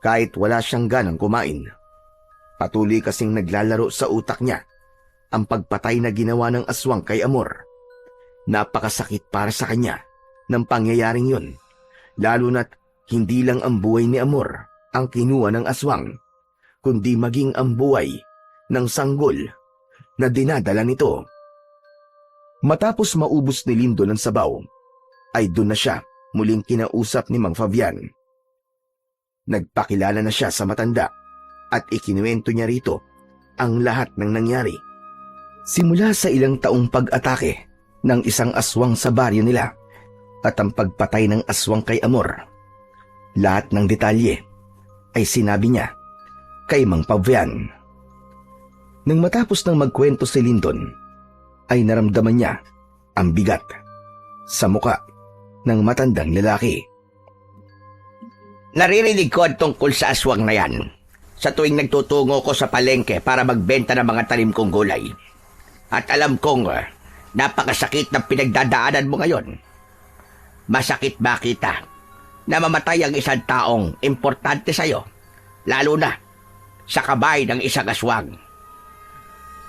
kahit wala siyang ganang kumain. Patuloy kasing naglalaro sa utak niya ang pagpatay na ginawa ng aswang kay Amor. Napakasakit para sa kanya ng pangyayaring yun, lalo na't hindi lang ang buhay ni Amor ang kinuha ng aswang, kundi maging ang buhay ng sanggol na dinadala nito. Matapos maubos ni Lindon ang sabaw, ay doon na siya muling kinausap ni Mang Fabian. Nagpakilala na siya sa matanda at ikinuwento niya rito ang lahat ng nangyari. Simula sa ilang taong pag-atake ng isang aswang sa baryo nila at ang pagpatay ng aswang kay Amor. Lahat ng detalye ay sinabi niya kay Mang Fabian. Nang matapos ng magkwento si Lindon, ay naramdaman niya ang bigat sa muka ng matandang lalaki. Naririnig ko ang tungkol sa aswang na yan sa tuwing nagtutungo ko sa palengke para magbenta ng mga tanim kong gulay. At alam kong napakasakit ng pinagdadaanan mo ngayon. Masakit makita na mamatay ang isang taong importante sa'yo, lalo na sa kamay ng isang aswang.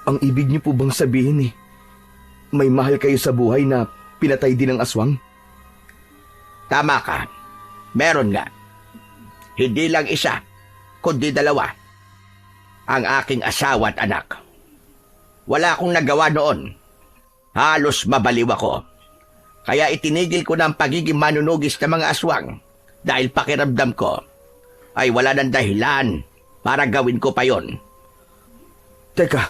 Ang ibig niyo po bang sabihin may mahal kayo sa buhay na pinatay din ng aswang? Tama ka. Meron nga. Hindi lang isa, kundi dalawa. Ang aking asawa at anak. Wala akong nagawa noon. Halos mabaliw ako. Kaya itinigil ko na ang pagiging manunugis ng mga aswang dahil pakiramdam ko ay wala ng dahilan para gawin ko pa yon. Teka,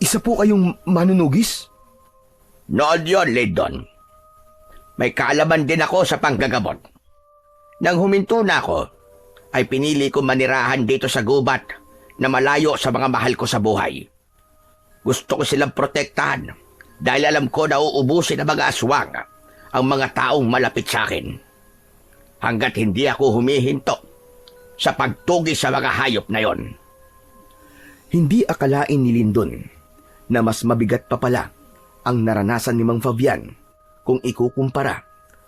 isa po kayong manunugis? Noon yon, Lindon. May kaalaman din ako sa panggagamot. Nang huminto na ako, ay pinili ko manirahan dito sa gubat na malayo sa mga mahal ko sa buhay. Gusto ko silang protektahan dahil alam ko na uubusin ng mga aswang ang mga taong malapit sa akin. Hanggat hindi ako humihinto sa pagtugis sa mga hayop na yon. Hindi akalain ni Lindon na mas mabigat pa pala ang naranasan ni Mang Fabian kung ikukumpara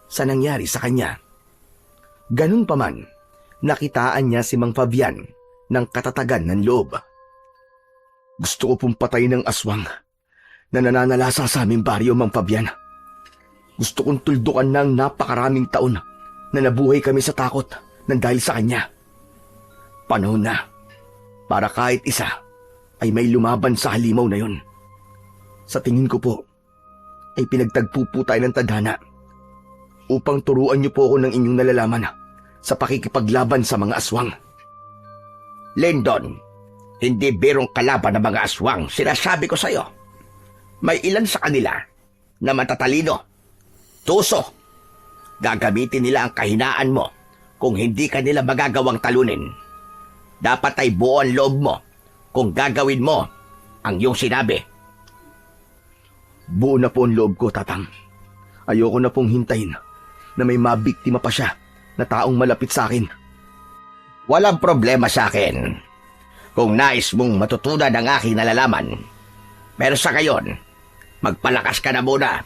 sa nangyari sa kanya. Ganun pa man, nakitaan niya si Mang Fabian ng katatagan ng loob Gusto ko pong patayin ng aswang na nananalasa sa aming baryo, Mang Fabian. Gusto kong tuldukan ng napakaraming taon na nabuhay kami sa takot nang dahil sa kanya. Panahon na para kahit isa ay may lumaban sa halimaw na yun. Sa tingin ko po, ay pinagtagpo po tayo ng tadhana upang turuan niyo po ako ng inyong nalalaman sa pakikipaglaban sa mga aswang. Lyndon, hindi birong kalaban ng mga aswang, sinasabi ko sa'yo. May ilan sa kanila na matatalino, tuso. Gagamitin nila ang kahinaan mo kung hindi ka nila magagawang talunin. Dapat ay buo ang loob mo kung gagawin mo ang iyong sinabi. Buo na po ang loob ko, Tatang. Ayoko na pong hintayin na may mabiktima pa siya na taong malapit sa akin. Walang problema sa akin kung nais mong matutunan ang aking nalalaman. Pero sa ngayon, magpalakas ka na muna.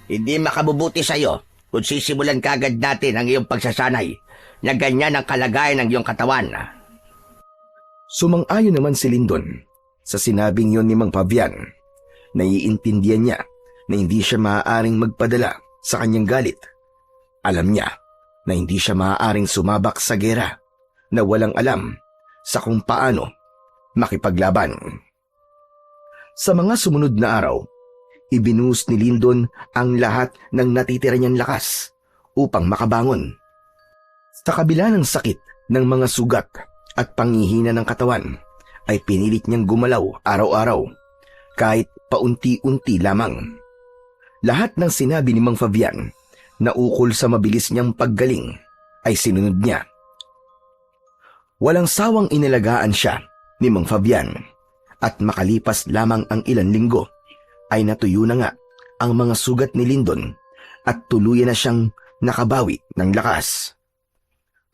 Hindi makabubuti sa'yo kung sisimulan kagad natin ang iyong pagsasanay na ganyan ang kalagayan ng iyong katawan. Sumang-ayon naman si Lyndon sa sinabing yon ni Mang Fabian. Naiintindihan niya na hindi siya maaaring magpadala sa kanyang galit. Alam niya na hindi siya maaaring sumabak sa gera na walang alam sa kung paano makipaglaban. Sa mga sumunod na araw, ibinuhos ni Lyndon ang lahat ng natitira niyang lakas upang makabangon. Sa kabila ng sakit ng mga sugat at panghihina ng katawan, ay pinilit niyang gumalaw araw-araw, kahit paunti-unti lamang. Lahat ng sinabi ni Mang Fabian na ukol sa mabilis niyang paggaling ay sinunod niya. Walang sawang inalagaan siya ni Mang Fabian at makalipas lamang ang ilang linggo ay natuyo na nga ang mga sugat ni Lyndon at tuluyan na siyang nakabawi ng lakas.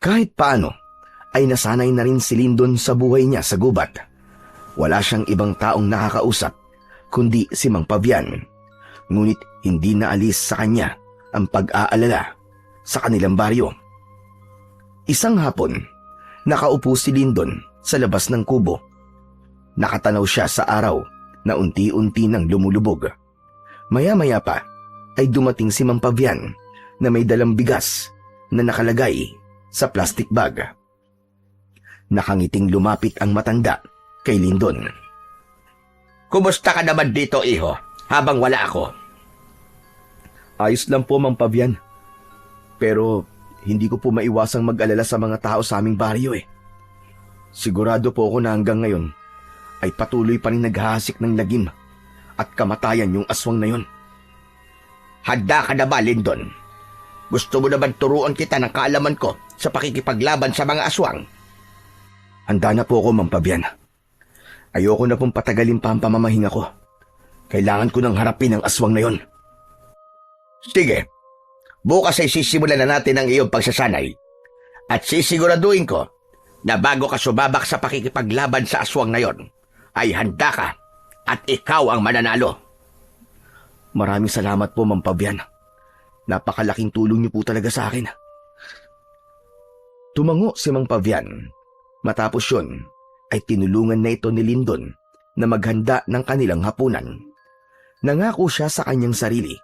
Kahit paano ay nasanay na rin si Lyndon sa buhay niya sa gubat. Wala siyang ibang taong nakakausap kundi si Mang Fabian, ngunit hindi naalis sa kanya ang pag-aalala sa kanilang baryo. Isang hapon, nakaupo si Lyndon sa labas ng kubo. Nakatanaw siya sa araw na unti-unti nang lumulubog. Maya-maya pa ay dumating si Mang Fabian na may dalang bigas na nakalagay sa plastic bag. Nakangiting lumapit ang matanda kay Lyndon. Kumusta ka naman dito, iho, habang wala ako? Ayos lang po, Mang Fabian. Pero hindi ko po maiwasang mag-alala sa mga tao sa aming baryo eh. Sigurado po ako na hanggang ngayon ay patuloy pa rin naghahasik ng lagim at kamatayan yung aswang na yon. Handa ka na ba, Lyndon? Gusto mo naman turuan kita ng kaalaman ko sa pakikipaglaban sa mga aswang? Handa na po ako, Mang Fabian. Ayoko na pong patagalin pa ang pamamahinga ko. Kailangan ko nang harapin ang aswang na yon. Sige, bukas ay sisimulan na natin ang iyong pagsasanay. At sisiguraduhin ko na bago ka sumabak sa pakikipaglaban sa aswang na yon, ay handa ka at ikaw ang mananalo. Maraming salamat po, Mang Fabian. Napakalaking tulong niyo po talaga sa akin. Tumango si Mang Fabian. Matapos yun, ay tinulungan na ito ni Lyndon na maghanda ng kanilang hapunan. Nangako siya sa kanyang sarili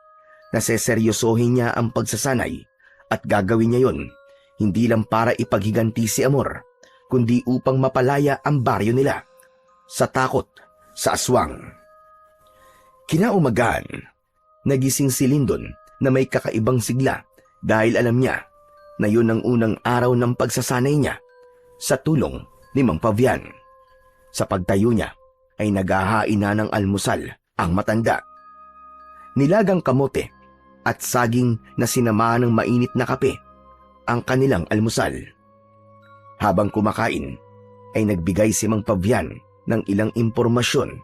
na seseryosohin niya ang pagsasanay at gagawin niya yon hindi lang para ipaghiganti si Amor, kundi upang mapalaya ang baryo nila sa takot sa aswang. Kinaumagahan, nagising si Lyndon na may kakaibang sigla dahil alam niya na yun ang unang araw ng pagsasanay niya sa tulong ni Mang Fabian. Sa pagtayo niya ay naghahain na ng almusal ang matanda. Nilagang kamote at saging na sinamahan ng mainit na kape ang kanilang almusal. Habang kumakain ay nagbigay si Mang Fabian ng ilang impormasyon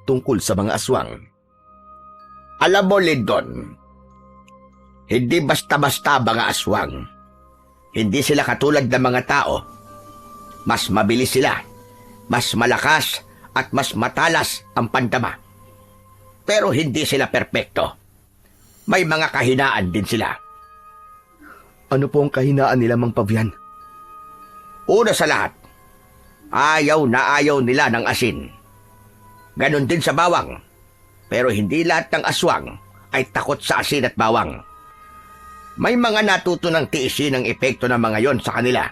tungkol sa mga aswang. Alam mo, Lyndon, hindi basta-basta mga aswang. Hindi sila katulad ng mga tao. Mas mabilis sila, mas malakas at mas matalas ang pandama. Pero hindi sila perpekto. May mga kahinaan din sila. Ano po ang kahinaan nila, Mang Fabian? Una sa lahat, ayaw na ayaw nila ng asin. Ganon din sa bawang. Pero hindi lahat ng aswang ay takot sa asin at bawang. May mga natuto ng tiisin ang epekto ng mga yon sa kanila.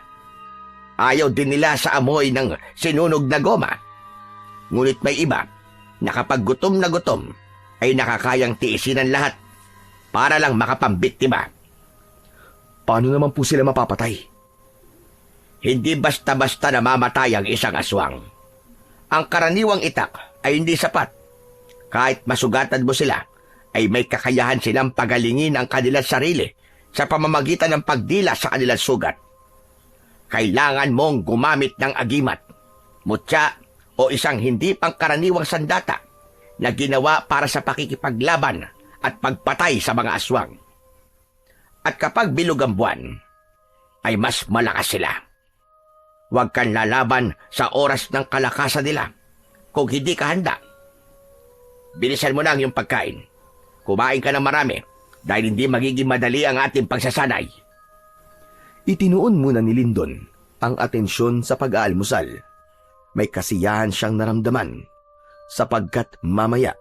Ayaw din nila sa amoy ng sinunog na goma. Ngunit may iba na kapag gutom na gutom ay nakakayang tiisin ang lahat para lang makapambiktima. Paano naman po sila mapapatay? Hindi basta-basta namamatay ang isang aswang. Ang karaniwang itak ay hindi sapat. Kahit masugatan mo sila, ay may kakayahan silang pagalingin ang kanilang sarili sa pamamagitan ng pagdila sa kanilang sugat. Kailangan mong gumamit ng agimat, mutya o isang hindi pangkaraniwang sandata na ginawa para sa pakikipaglaban at pagpatay sa mga aswang. At kapag bilog ang buwan, ay mas malakas sila. Huwag kang lalaban sa oras ng kalakasan nila kung hindi ka handa. Bilisan mo na ang iyong pagkain. Kumain ka ng marami dahil hindi magiging madali ang ating pagsasanay. Itinuon muna ni Lindon ang atensyon sa pag-aalmusal. May kasiyahan siyang naramdaman sapagkat mamaya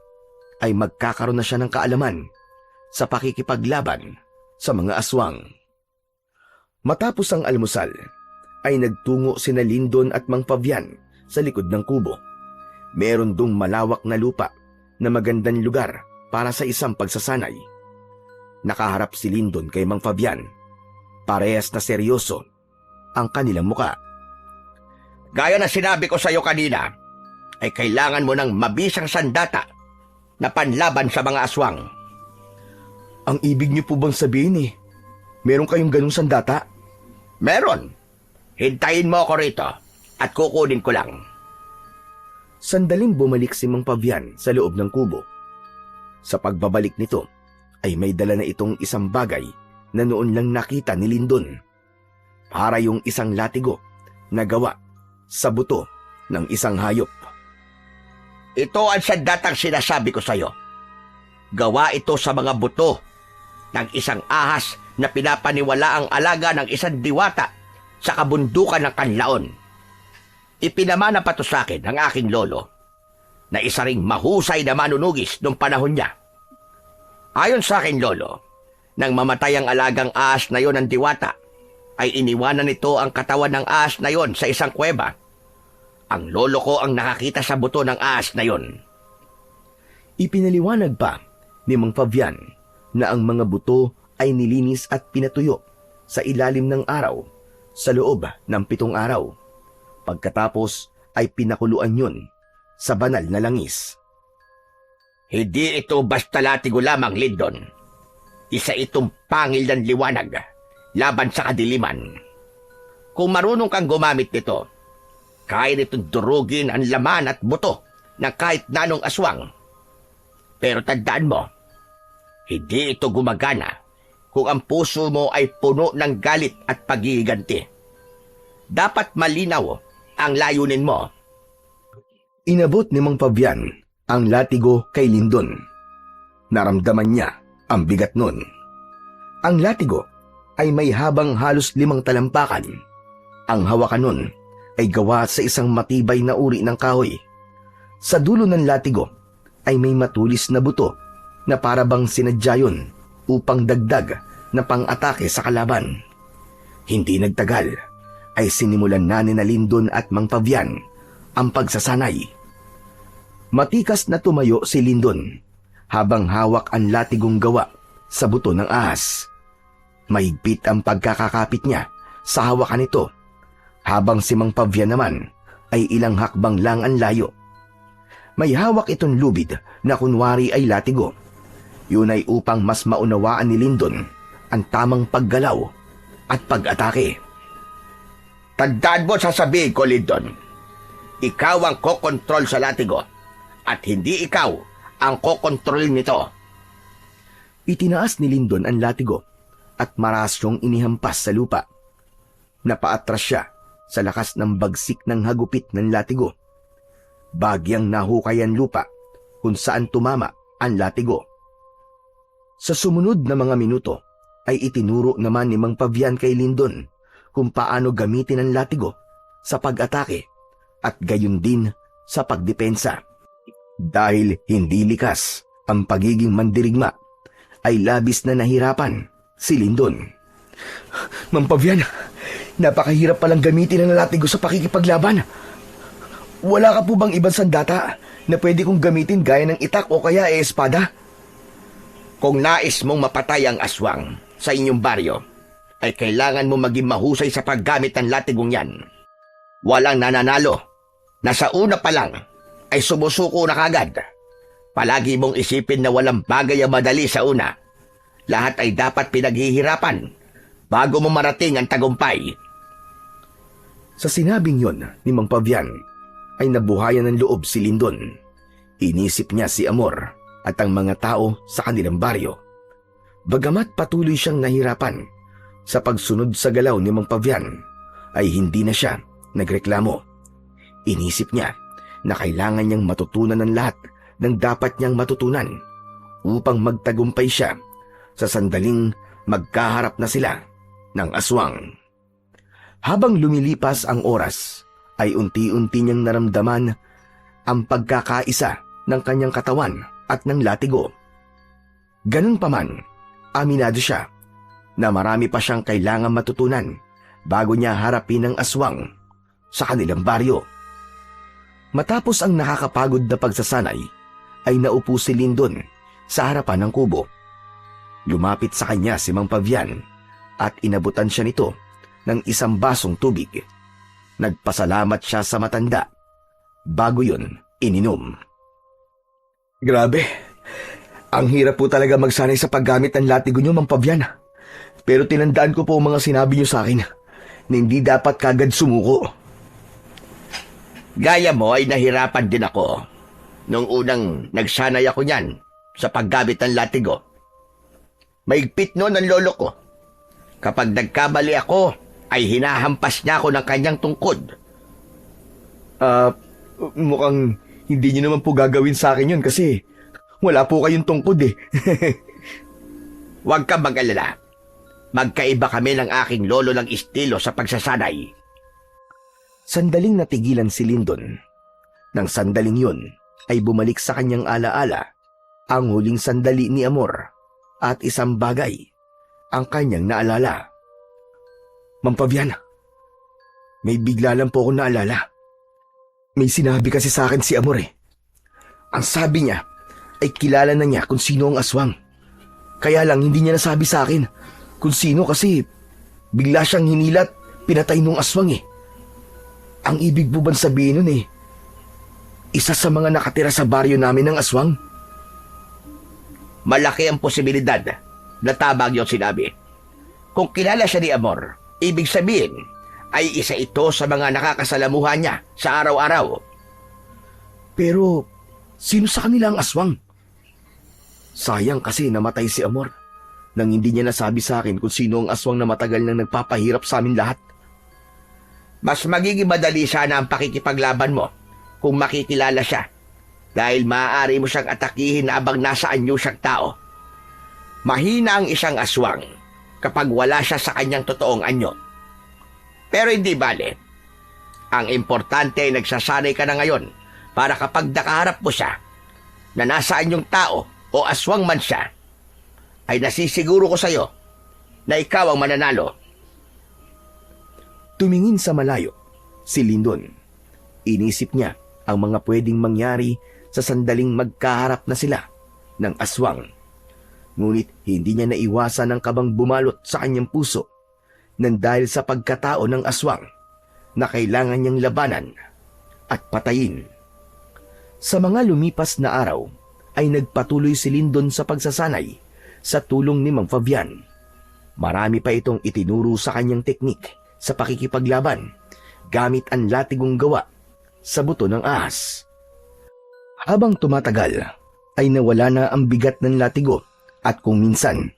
ay magkakaroon na siya ng kaalaman sa pakikipaglaban sa mga aswang. Matapos ang almusal, ay nagtungo sina Lindon at Mang Fabian sa likod ng kubo. Meron dong malawak na lupa na magandang lugar para sa isang pagsasanay. Nakaharap si Lindon kay Mang Fabian. Parehas na seryoso ang kanilang muka. Gaya na sinabi ko sa iyo kanina, ay kailangan mo ng mabisang sandata na panlaban sa mga aswang. Ang ibig niyo po bang sabihin meron kayong ganung sandata? Meron. Hintayin mo ako rito at kukunin ko lang. Sandaling bumalik si Mang Fabian sa loob ng kubo. Sa pagbabalik nito, ay may dala na itong isang bagay na noon lang nakita ni Lindon. Para yung isang latigo na gawa sa buto ng isang hayop. Ito ang sandatang sinasabi ko sa iyo. Gawa ito sa mga buto ng isang ahas na pinapaniwala ang alaga ng isang diwata sa kabundukan ng Kanlaon. Ipinamana pa to sa akin ng aking lolo na isa ring mahusay na manunugis noong panahon niya. Ayon sa akin lolo, nang mamatay ang alagang ahas na yon ng diwata, ay iniwanan nito ang katawan ng ahas na yon sa isang kuweba. Ang lolo ko ang nakakita sa buto ng ahas na yon. Ipinaliwanag pa ni Mang Fabian na ang mga buto ay nilinis at pinatuyo sa ilalim ng araw sa loob ng 7 araw. Pagkatapos ay pinakuluan yun sa banal na langis. Hindi ito basta latigo lamang, Lindon. Isa itong pangil ng liwanag laban sa kadiliman. Kung marunong kang gumamit nito, kaya nitong durugin ang laman at buto ng kahit nanong aswang. Pero tandaan mo, hindi ito gumagana kung ang puso mo ay puno ng galit at paghihiganti. Dapat malinaw ang layunin mo. Inabot ni Mang Fabian ang latigo kay Lindon. Naramdaman niya ang bigat nun. Ang latigo ay may habang halos 5 talampakan. Ang hawakan nun ay gawa sa isang matibay na uri ng kahoy. Sa dulo ng latigo ay may matulis na buto na parabang sinadya yun upang dagdag na pang-atake sa kalaban. Hindi nagtagal ay sinimulan na ni Lindon at Mang Fabian ang pagsasanay. Matikas na tumayo si Lindon habang hawak ang latigong gawa sa buto ng ahas. Mahigpit ang pagkakakapit niya sa hawakan nito, habang si Mang Fabian naman ay ilang hakbang lang ang layo. May hawak itong lubid na kunwari ay latigo. Yun ay upang mas maunawaan ni Lindon ang tamang paggalaw at pag-atake. Tandaan mo sasabihin ko, Lindon. Ikaw ang kokontrol sa latigo at hindi ikaw ang kokontrol nito. Itinaas ni Lindon ang latigo at marasyong inihampas sa lupa. Napaatras siya sa lakas ng bagsik ng hagupit ng latigo. Bagyang nahukay ang lupa kung saan tumama ang latigo. Sa sumunod na mga minuto ay itinuro naman ni Mang Fabian kay Lindon kung paano gamitin ang latigo sa pag-atake at gayon din sa pagdepensa. Dahil hindi likas ang pagiging mandirigma, ay labis na nahirapan si Lindon. Mang Pavian, napakahirap palang gamitin ang latigo sa pakikipaglaban. Wala ka po bang ibang sandata na pwede kong gamitin gaya ng itak o kaya espada? Kung nais mong mapatay ang aswang sa inyong baryo, ay kailangan mo maging mahusay sa paggamit ng latigong yan. Walang nananalo. Nasa una pa lang ay sumusuko na kagad. Palagi mong isipin na walang bagay ang madali sa una. Lahat ay dapat pinaghihirapan bago mo marating ang tagumpay. Sa sinabing yon ni Mang Pavian, ay nabuhayan ng loob si Lindon. Inisip niya si Amor at ang mga tao sa kanilang baryo. Bagamat patuloy siyang nahirapan sa pagsunod sa galaw ni Mang Pavian, ay hindi na siya nagreklamo. Inisip niya na kailangan niyang matutunan ng lahat ng dapat niyang matutunan upang magtagumpay siya sa sandaling magkaharap na sila ng aswang. Habang lumilipas ang oras, ay unti-unti niyang naramdaman ang pagkakaisa ng kanyang katawan at ng latigo. Ganun pa man, aminado siya na marami pa siyang kailangan matutunan bago niya harapin ang aswang sa kanilang baryo. Matapos ang nakakapagod na pagsasanay, ay naupo si Lindon sa harapan ng kubo. Lumapit sa kanya si Mang Pavian at inabutan siya nito ng isang basong tubig. Nagpasalamat siya sa matanda. Bago yun, ininom. Grabe, ang hirap po talaga magsanay sa paggamit ng latigo niyo, Mang Pavian. Pero tinandaan ko po ang mga sinabi niyo sa akin na hindi dapat kagad sumuko. Gaya mo ay nahirapan din ako nung unang nagsanay ako niyan sa paggamit ng latigo. Maigpit noon ang lolo ko. Kapag nagkamali ako, ay hinahampas niya ako ng kanyang tungkod. Mukhang hindi niyo naman po gagawin sa akin yun kasi wala po kayong tungkod eh. Huwag ka mag-alala. Magkaiba kami ng aking lolo ng estilo sa pagsasanay. Sandaling natigilan si Lindon. Nang sandaling yun, ay bumalik sa kanyang alaala ang huling sandali ni Amor at isang bagay ang kanyang naalala. Mang Pavian, may bigla lang po ako naalala. May sinabi kasi sa akin si Amor eh. Ang sabi niya ay kilala na niya kung sino ang aswang. Kaya lang hindi niya nasabi sa akin kung sino kasi bigla siyang hinilat, pinatay nung aswang eh. Ang ibig po bang sabihin nun eh, isa sa mga nakatira sa baryo namin ng aswang? Malaki ang posibilidad na tabag yung sinabi. Kung kilala siya ni Amor, ibig sabihin ay isa ito sa mga nakakasalamuhan niya sa araw-araw. Pero sino sa kanila ang aswang? Sayang kasi namatay si Amor nang hindi niya nasabi sa akin kung sino ang aswang na matagal nang nagpapahirap sa amin lahat. Mas magiging madali sana ang pakikipaglaban mo kung makikilala siya dahil maaari mo siyang atakihin na abang nasa anyo siyang tao. Mahina ang isang aswang kapag wala siya sa kanyang totoong anyo. Pero hindi bale. Ang importante ay nagsasanay ka na ngayon para kapag nakaharap mo siya na nasa anyong tao o aswang man siya, ay nasisiguro ko sa'yo na ikaw ang mananalo. Tumingin sa malayo si Lindon. Inisip niya ang mga pwedeng mangyari sa sandaling magkaharap na sila ng aswang. Ngunit hindi niya naiwasan ang kabang bumalot sa kanyang puso nang dahil sa pagkatao ng aswang na kailangan niyang labanan at patayin. Sa mga lumipas na araw ay nagpatuloy si Lindon sa pagsasanay sa tulong ni Mang Fabian. Marami pa itong itinuro sa kanyang teknik sa pakikipaglaban gamit ang latigong gawa sa buto ng ahas. Habang tumatagal ay nawala na ang bigat ng latigo at kung minsan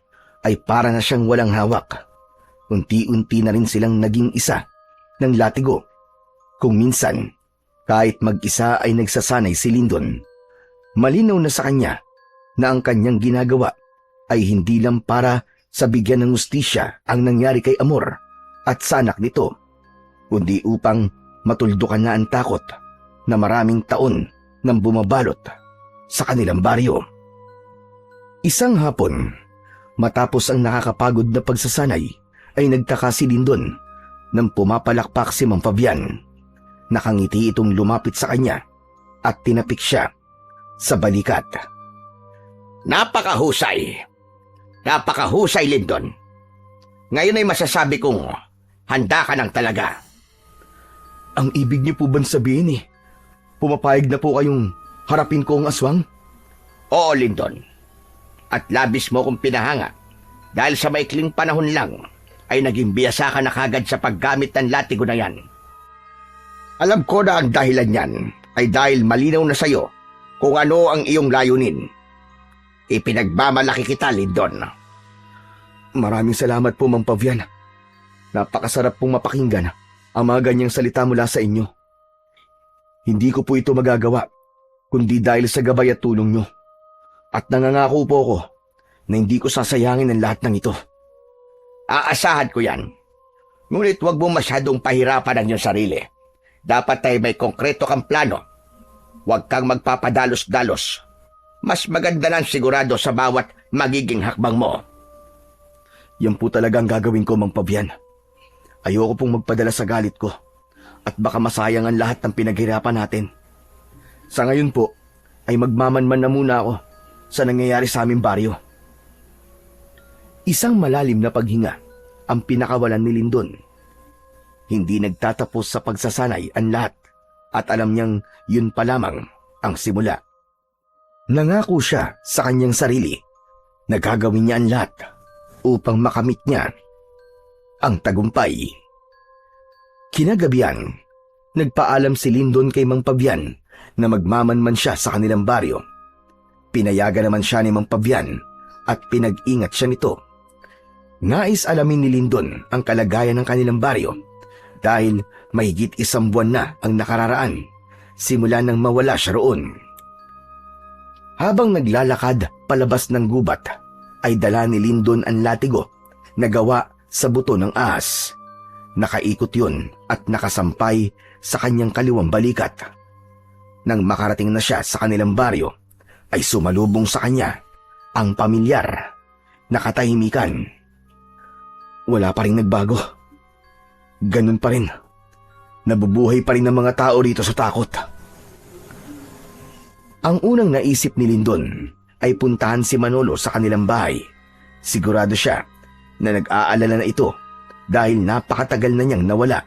ay para na siyang walang hawak. Unti-unti na rin silang naging isa ng latigo. Kung minsan, kahit mag-isa ay nagsasanay si Lindon, malinaw na sa kanya na ang kanyang ginagawa ay hindi lang para sa bigyan ng hustisya ang nangyari kay Amor at sa anak nito, kundi upang matuldukan na ang takot na maraming taon nang bumabalot sa kanilang baryo. Isang hapon, matapos ang nakakapagod na pagsasanay, ay nagtaka si Lindon nang pumapalakpak si Mang Fabian. Nakangiti itong lumapit sa kanya at tinapik siya sa balikat. Napakahusay! Napakahusay, Lindon. Ngayon ay masasabi kong handa ka ng talaga. Ang ibig niyo po bang sabihin pumapayag na po kayong harapin ko ang aswang? Oo, Lindon. At labis mo kong pinahanga dahil sa maikling panahon lang ay naging biyasa ka na kagad sa paggamit ng latigo na yan. Alam ko na ang dahilan yan ay dahil malinaw na sa'yo kung ano ang iyong layunin. Ipinagmamalaki kita, Lindon. Maraming salamat po, Mang Fabian. Napakasarap pong mapakinggan ang mga ganyang salita mula sa inyo. Hindi ko po ito magagawa kundi dahil sa gabay at tulong nyo. At nangangako po ako na hindi ko sasayangin ang lahat ng ito. Aasahan ko yan. Ngunit huwag mo masyadong pahirapan ang iyong sarili. Dapat ay may konkreto kang plano. Huwag kang magpapadalos-dalos. Mas maganda nang sigurado sa bawat magiging hakbang mo. Yan po talaga ang gagawin ko, Mang Fabian. Ayoko pong magpadala sa galit ko at baka masayang ang lahat ng pinaghirapan natin. Sa ngayon po, ay magmamanman na muna ako sa nangyayari sa aming baryo. Isang malalim na paghinga ang pinakawalan ni Lindon. Hindi nagtatapos sa pagsasanay ang lahat at alam niyang yun pa lamang ang simula. Nangako siya sa kanyang sarili na gagawin niya ang lahat upang makamit niya ang tagumpay. Kinagabihan, nagpaalam si Lindon kay Mang Fabian na magmamanman siya sa kanilang baryo. Pinayagan naman siya ni Mang Fabian at pinag-ingat siya nito. Nais alamin ni Lindon ang kalagayan ng kanilang baryo dahil mahigit 1 buwan na ang nakararaan simula nang mawala siya roon. Habang naglalakad palabas ng gubat, ay dala ni Lindon ang latigo na gawa sa buto ng ahas. Nakaikot yun at nakasampay sa kanyang kaliwang balikat. Nang makarating na siya sa kanilang baryo, ay sumalubong sa kanya ang pamilyar na katahimikan. Wala pa rin nagbago. Ganun pa rin. Nabubuhay pa rin ang mga tao rito sa takot. Ang unang naisip ni Lindon ay puntahan si Manolo sa kanilang bahay. Sigurado siya na nag-aalala na ito dahil napakatagal na niyang nawala.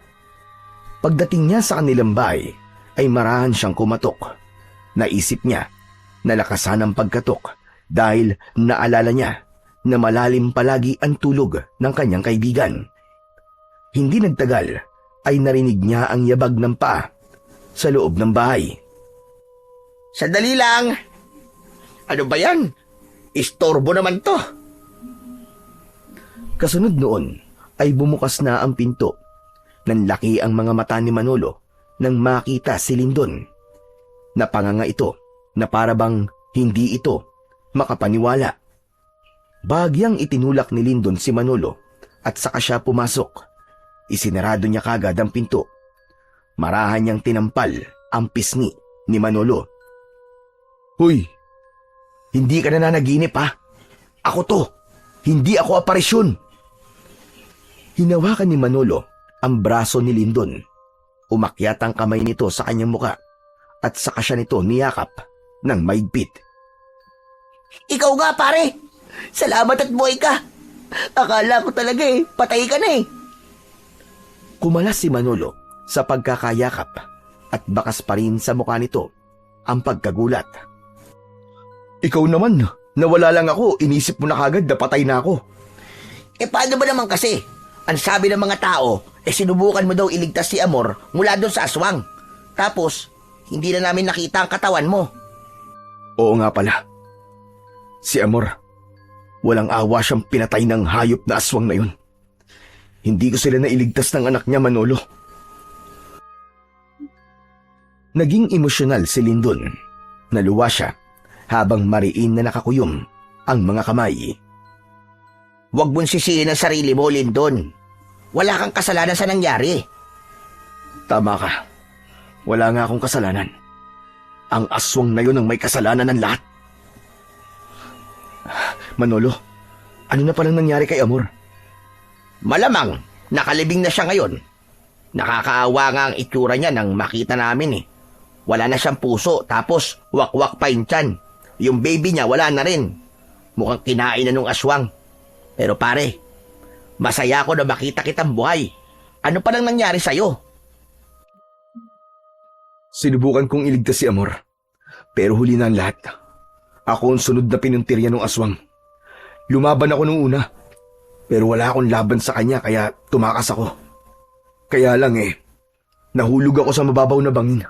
Pagdating niya sa kanilang bahay ay marahan siyang kumatok. Naisip niya na lakasan ang pagkatok dahil naalala niya na malalim palagi ang tulog ng kanyang kaibigan. Hindi nagtagal ay narinig niya ang yabag ng paa sa loob ng bahay. Sandali lang! Ano ba yan? Istorbo naman to. Kasunod noon ay bumukas na ang pinto. Nanlaki ang mga mata ni Manolo nang makita si Lindon. Napanganga ito na parabang hindi ito makapaniwala. Bahagyang itinulak ni Lindon si Manolo at saka siya pumasok. Isinarado niya kagad ang pinto. Marahan niyang tinampal ang pisngi ni Manolo. Hoy! Hindi ka na nanaginip ha? Ako to! Hindi ako aparisyon! Hinawakan ni Manolo ang braso ni Lindon. Umakyat ang kamay nito sa kanyang muka at saka siya nito niyakap ng maigpit. Ikaw nga, pare! Salamat at buhay ka! Akala ko talaga patay ka na Kumalas si Manolo sa pagkakayakap at bakas pa rin sa mukha nito ang pagkagulat. Ikaw naman, nawala lang ako, inisip mo na kagad na patay na ako. Paano ba naman kasi? Ang sabi ng mga tao, sinubukan mo daw iligtas si Amor mula doon sa aswang. Tapos, hindi na namin nakita ang katawan mo. Oo nga pala. Si Amor, walang awa siyang pinatay ng hayop na aswang na yun. Hindi ko sila nailigtas ng anak niya, Manolo. Naging emosyonal si Lindon. Naluwa siya habang mariin na nakakuyom ang mga kamay. Huwag mong sisihin ang sarili mo, Lindon. Wala kang kasalanan sa nangyari. Tama ka. Wala nga akong kasalanan. Ang aswang na yun ang may kasalanan ng lahat. Manolo, ano na palang nangyari kay Amor? Malamang, nakalibing na siya ngayon. Nakakaawa nga ang itsura niya nang makita namin eh. Wala na siyang puso, tapos wakwak pa yung tiyan. Yung baby niya wala na rin. Mukhang kinain na nung aswang. Pero pare, masaya ako na makita kitang buhay. Ano pa nang nangyari sa'yo? Sinubukan kong iligtas si Amor. Pero huli na ang lahat. Ako ang sunod na pinuntirya ng aswang. Lumaban ako nung una. Pero wala akong laban sa kanya kaya tumakas ako. Kaya lang nahulog ako sa mababaw na bangin.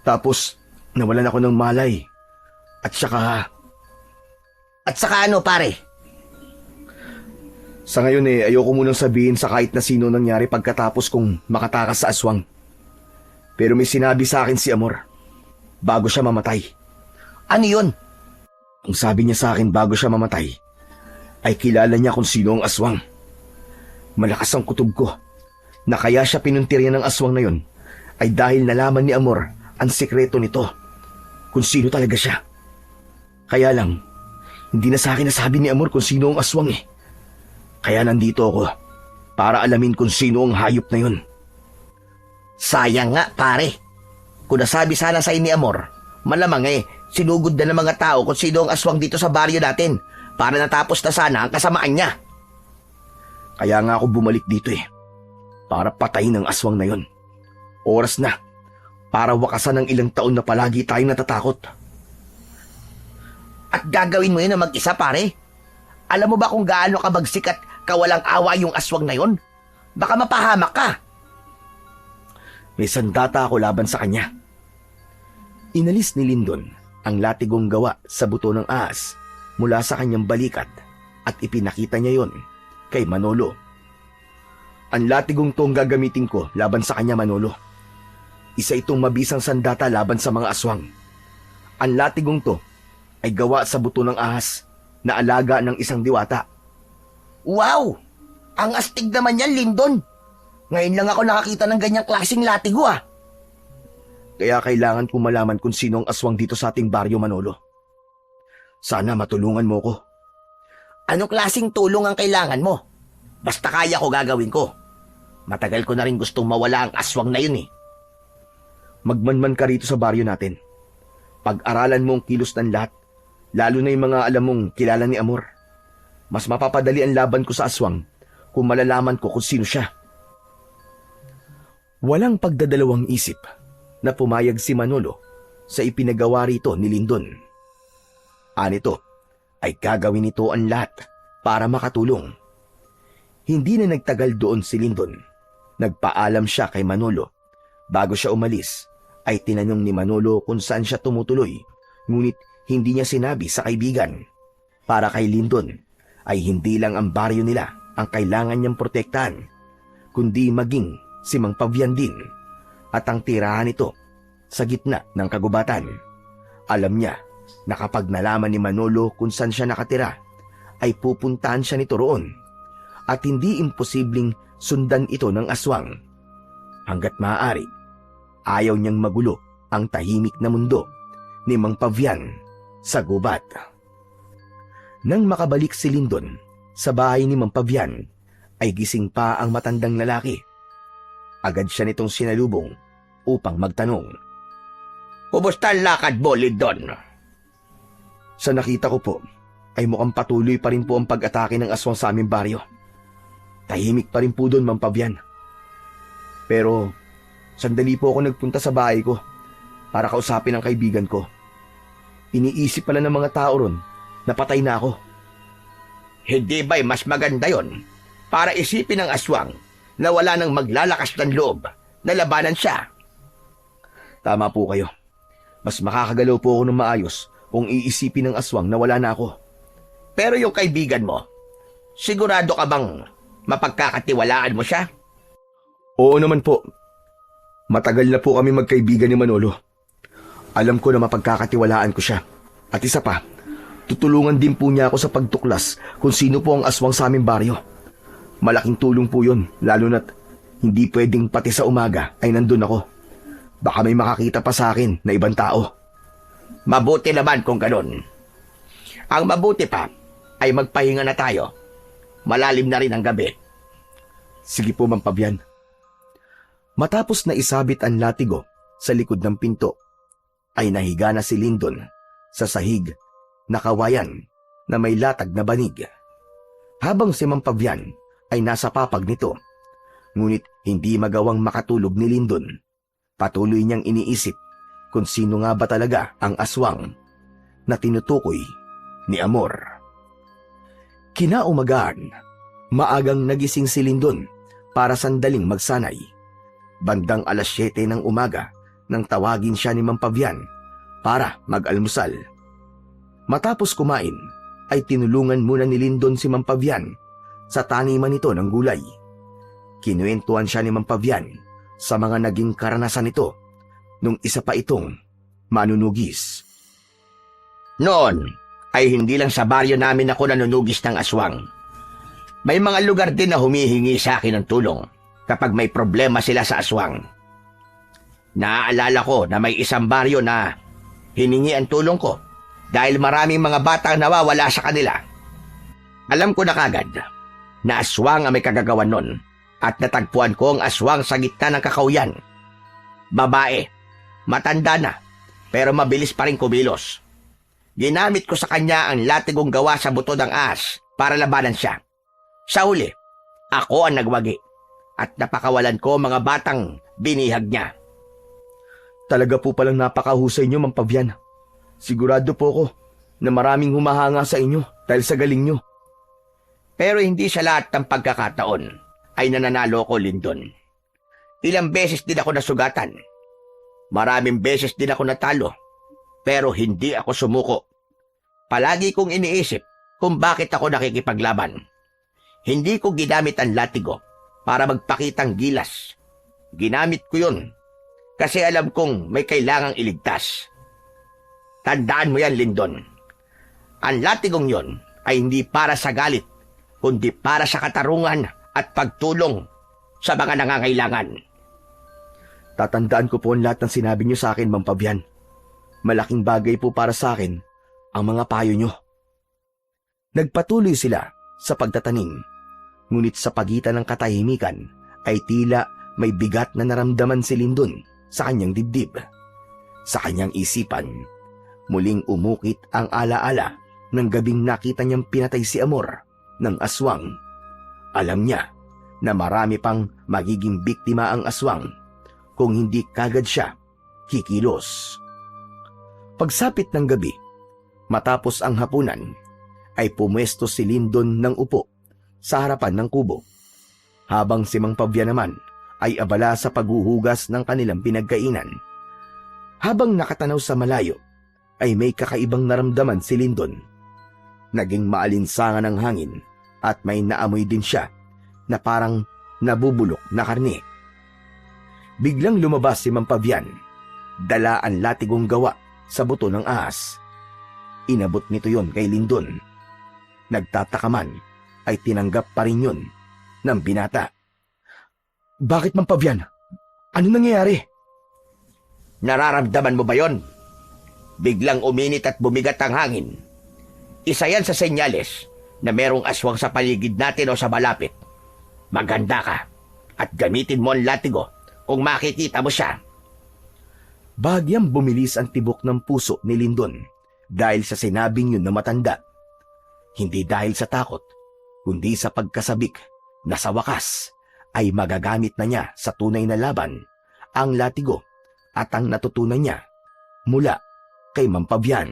Tapos nawalan ako ng malay. At saka ano pare? sa ngayon ayoko munang sabihin sa kahit na sino nangyari pagkatapos kong makatakas sa aswang. Pero may sinabi sa akin si Amor bago siya mamatay. Ano yun? Ang sabi niya sa akin bago siya mamatay ay kilala niya kung sino ang aswang. Malakas ang kutob ko na kaya siya pinuntirya ng aswang na yun ay dahil nalaman ni Amor ang sikreto nito kung sino talaga siya. Kaya lang, hindi na sa akin nasabi ni Amor kung sino ang aswang Kaya nandito ako para alamin kung sino ang hayop na yun. Sayang nga pare. Kung nasabi sana sa ni Amor, malamang sinugod na ng mga tao kung sino ang aswang dito sa baryo natin para natapos na sana ang kasamaan niya. Kaya nga ako bumalik dito para patayin ang aswang na yon. Oras na para wakasan ng ilang taon na palagi tayong natatakot. At gagawin mo yun na mag-isa pare? Alam mo ba kung gaano kabagsik at kawalang awa yung aswang na yon? Baka mapahamak ka. May sandata ako laban sa kanya. Inalis ni Lindon ang latigong gawa sa buto ng ahas mula sa kanyang balikat at ipinakita niya yon kay Manolo. Ang latigong to ang gagamitin ko laban sa kanya, Manolo. Isa itong mabisang sandata laban sa mga aswang. Ang latigong to ay gawa sa buto ng ahas na alaga ng isang diwata. Wow! Ang astig naman yan, Lindon. Ngayon lang ako nakakita ng ganyang klaseng latigo Kaya kailangan kong malaman kung sino ang aswang dito sa ating baryo, Manolo. Sana matulungan mo ko. Anong klaseng tulong ang kailangan mo? Basta kaya ko gagawin ko. Matagal ko na rin gustong mawala ang aswang na yun Magmanman ka rito sa baryo natin. Pag-aralan mo ang kilos ng lahat, lalo na yung mga alam mong kilala ni Amor. Mas mapapadali ang laban ko sa aswang kung malalaman ko kung sino siya. Walang pagdadalawang isip na pumayag si Manolo sa ipinagawa rito ni Lindon. Anito ay gagawin nito ang lahat para makatulong. Hindi na nagtagal doon si Lindon. Nagpaalam siya kay Manolo. Bago siya umalis, ay tinanong ni Manolo kung saan siya tumutuloy, ngunit hindi niya sinabi sa kaibigan. Para kay Lindon, ay hindi lang ang baryo nila ang kailangan niyang protektahan, kundi maging si Mang Pavian din at ang tirahan nito sa gitna ng kagubatan. Alam niya na kapag nalaman ni Manolo kung saan siya nakatira, ay pupuntahan siya nito roon at hindi imposibleng sundan ito ng aswang. Hanggat maaari, ayaw niyang magulo ang tahimik na mundo ni Mang Pavian sa gubat. Nang makabalik si Lindon sa bahay ni Mang Pavian, ay gising pa ang matandang lalaki. Agad siya nitong sinalubong upang magtanong. Kumusta ang lakad mo, Lindon? Sa nakita ko po, ay mukhang patuloy pa rin po ang pag-atake ng aswang sa aming baryo. Tahimik pa rin po doon, Mang Pavian. Pero sandali po ako nagpunta sa bahay ko para kausapin ang kaibigan ko. Iniisip pala ng mga tao ron na patay na ako. Hindi ba'y mas maganda yon para isipin ng aswang na wala nang maglalakas ng loob na labanan siya? Tama po kayo. Mas makakagalaw po ako ng maayos kung iisipin ng aswang na wala na ako. Pero yung kaibigan mo, sigurado ka bang mapagkakatiwalaan mo siya? Oo naman po. Matagal na po kami magkaibigan ni Manolo. Alam ko na mapagkakatiwalaan ko siya. At isa pa, tutulungan din po niya ako sa pagtuklas kung sino po ang aswang sa aming baryo. Malaking tulong po yun, lalo na't hindi pwedeng pati sa umaga ay nandun ako. Baka may makakita pa sa akin na ibang tao. Mabuti naman kung ganun. Ang mabuti pa ay magpahinga na tayo. Malalim na rin ang gabi. Sige po, Mang Pabian. Matapos na isabit ang latigo sa likod ng pinto, ay nahiga na si Lindon sa sahig na kawayan na may latag na banig. Habang si Mang Pabian ay nasa papag nito, ngunit hindi magawang makatulog ni Lindon. Patuloy niyang iniisip kung sino nga ba talaga ang aswang na tinutukoy ni Amor. Kinaumagahan, maagang nagising si Lindon para sandaling magsanay. Bandang 7:00 ng umaga nang tawagin siya ni Mang Pabian para mag-almusal. Matapos kumain, ay tinulungan muna ni Lindon si Mang Pabian sa taniman nito ng gulay. Kinuwentuhan siya ni Mang Pabian sa mga naging karanasan nito nung isa pa itong manunugis. Noon ay hindi lang sa baryo namin ako nanunugis ng aswang. May mga lugar din na humihingi sa akin ng tulong kapag may problema sila sa aswang. Naaalala ko na may isang baryo na hiningi ang tulong ko dahil maraming mga batang nawawala sa kanila. Alam ko na kagad na aswang ang may kagagawan nun at natagpuan ko ang aswang sa gitna ng kakauyan. Babae, matanda na, pero mabilis pa rin kumilos. Ginamit ko sa kanya ang latigong gawa sa buto ng ahas para labanan siya. Sa huli, ako ang nagwagi at napakawalan ko mga batang binihag niya. Talaga po palang napakahusay niyo, Mang Pabian. Sigurado po ako na maraming humahanga sa inyo dahil sa galing niyo. Pero hindi sa lahat ng pagkakataon ay nananalo ko, Lindon. Ilang beses din ako nasugatan. Maraming beses din ako natalo. Pero hindi ako sumuko. Palagi kong iniisip kung bakit ako nakikipaglaban. Hindi ko ginamit ang latigo para magpakitang gilas. Ginamit ko yun kasi alam kong may kailangang iligtas. Tandaan mo yan, Lindon. Ang latigong yon ay hindi para sa galit, kundi para sa katarungan at pagtulong sa mga nangangailangan. Tatandaan ko po ang lahat ng sinabi niyo sa akin, Mang Pabian. Malaking bagay po para sa akin ang mga payo niyo. Nagpatuloy sila sa pagtatanim, ngunit sa pagitan ng katahimikan ay tila may bigat na naramdaman si Lindon sa kanyang dibdib. Sa kanyang isipan, muling umukit ang alaala ng gabing nakita niyang pinatay si Amor ng aswang. Alam niya na marami pang magiging biktima ang aswang kung hindi kagad siya kikilos. Pagsapit ng gabi, matapos ang hapunan, ay pumwesto si Lindon ng upo sa harapan ng kubo, habang si Mang Pabian naman ay abala sa paghuhugas ng kanilang pinagkainan. Habang nakatanaw sa malayo, ay may kakaibang naramdaman si Lindon. Naging maalinsangan ang hangin at may naamoy din siya na parang nabubulok na karne. Biglang lumabas si Mang Pabian, dala ang latigong gawa sa buto ng ahas. Inabot nito yon kay Lindon. Nagtataka man ay tinanggap pa rin yun ng binata. Bakit, Mang Pabian? Ano nangyayari? Nararamdaman mo ba yon? Biglang uminit at bumigat ang hangin. Isa yan sa senyales na merong aswang sa paligid natin o sa malapit. Maganda ka at gamitin mo ang latigo kung makikita mo siya. Bahagyang bumilis ang tibok ng puso ni Lindon dahil sa sinabing yun na matanda. Hindi dahil sa takot, kundi sa pagkasabik na sa wakas ay magagamit na niya sa tunay na laban ang latigo at ang natutunan niya mula kay Mang Pabian.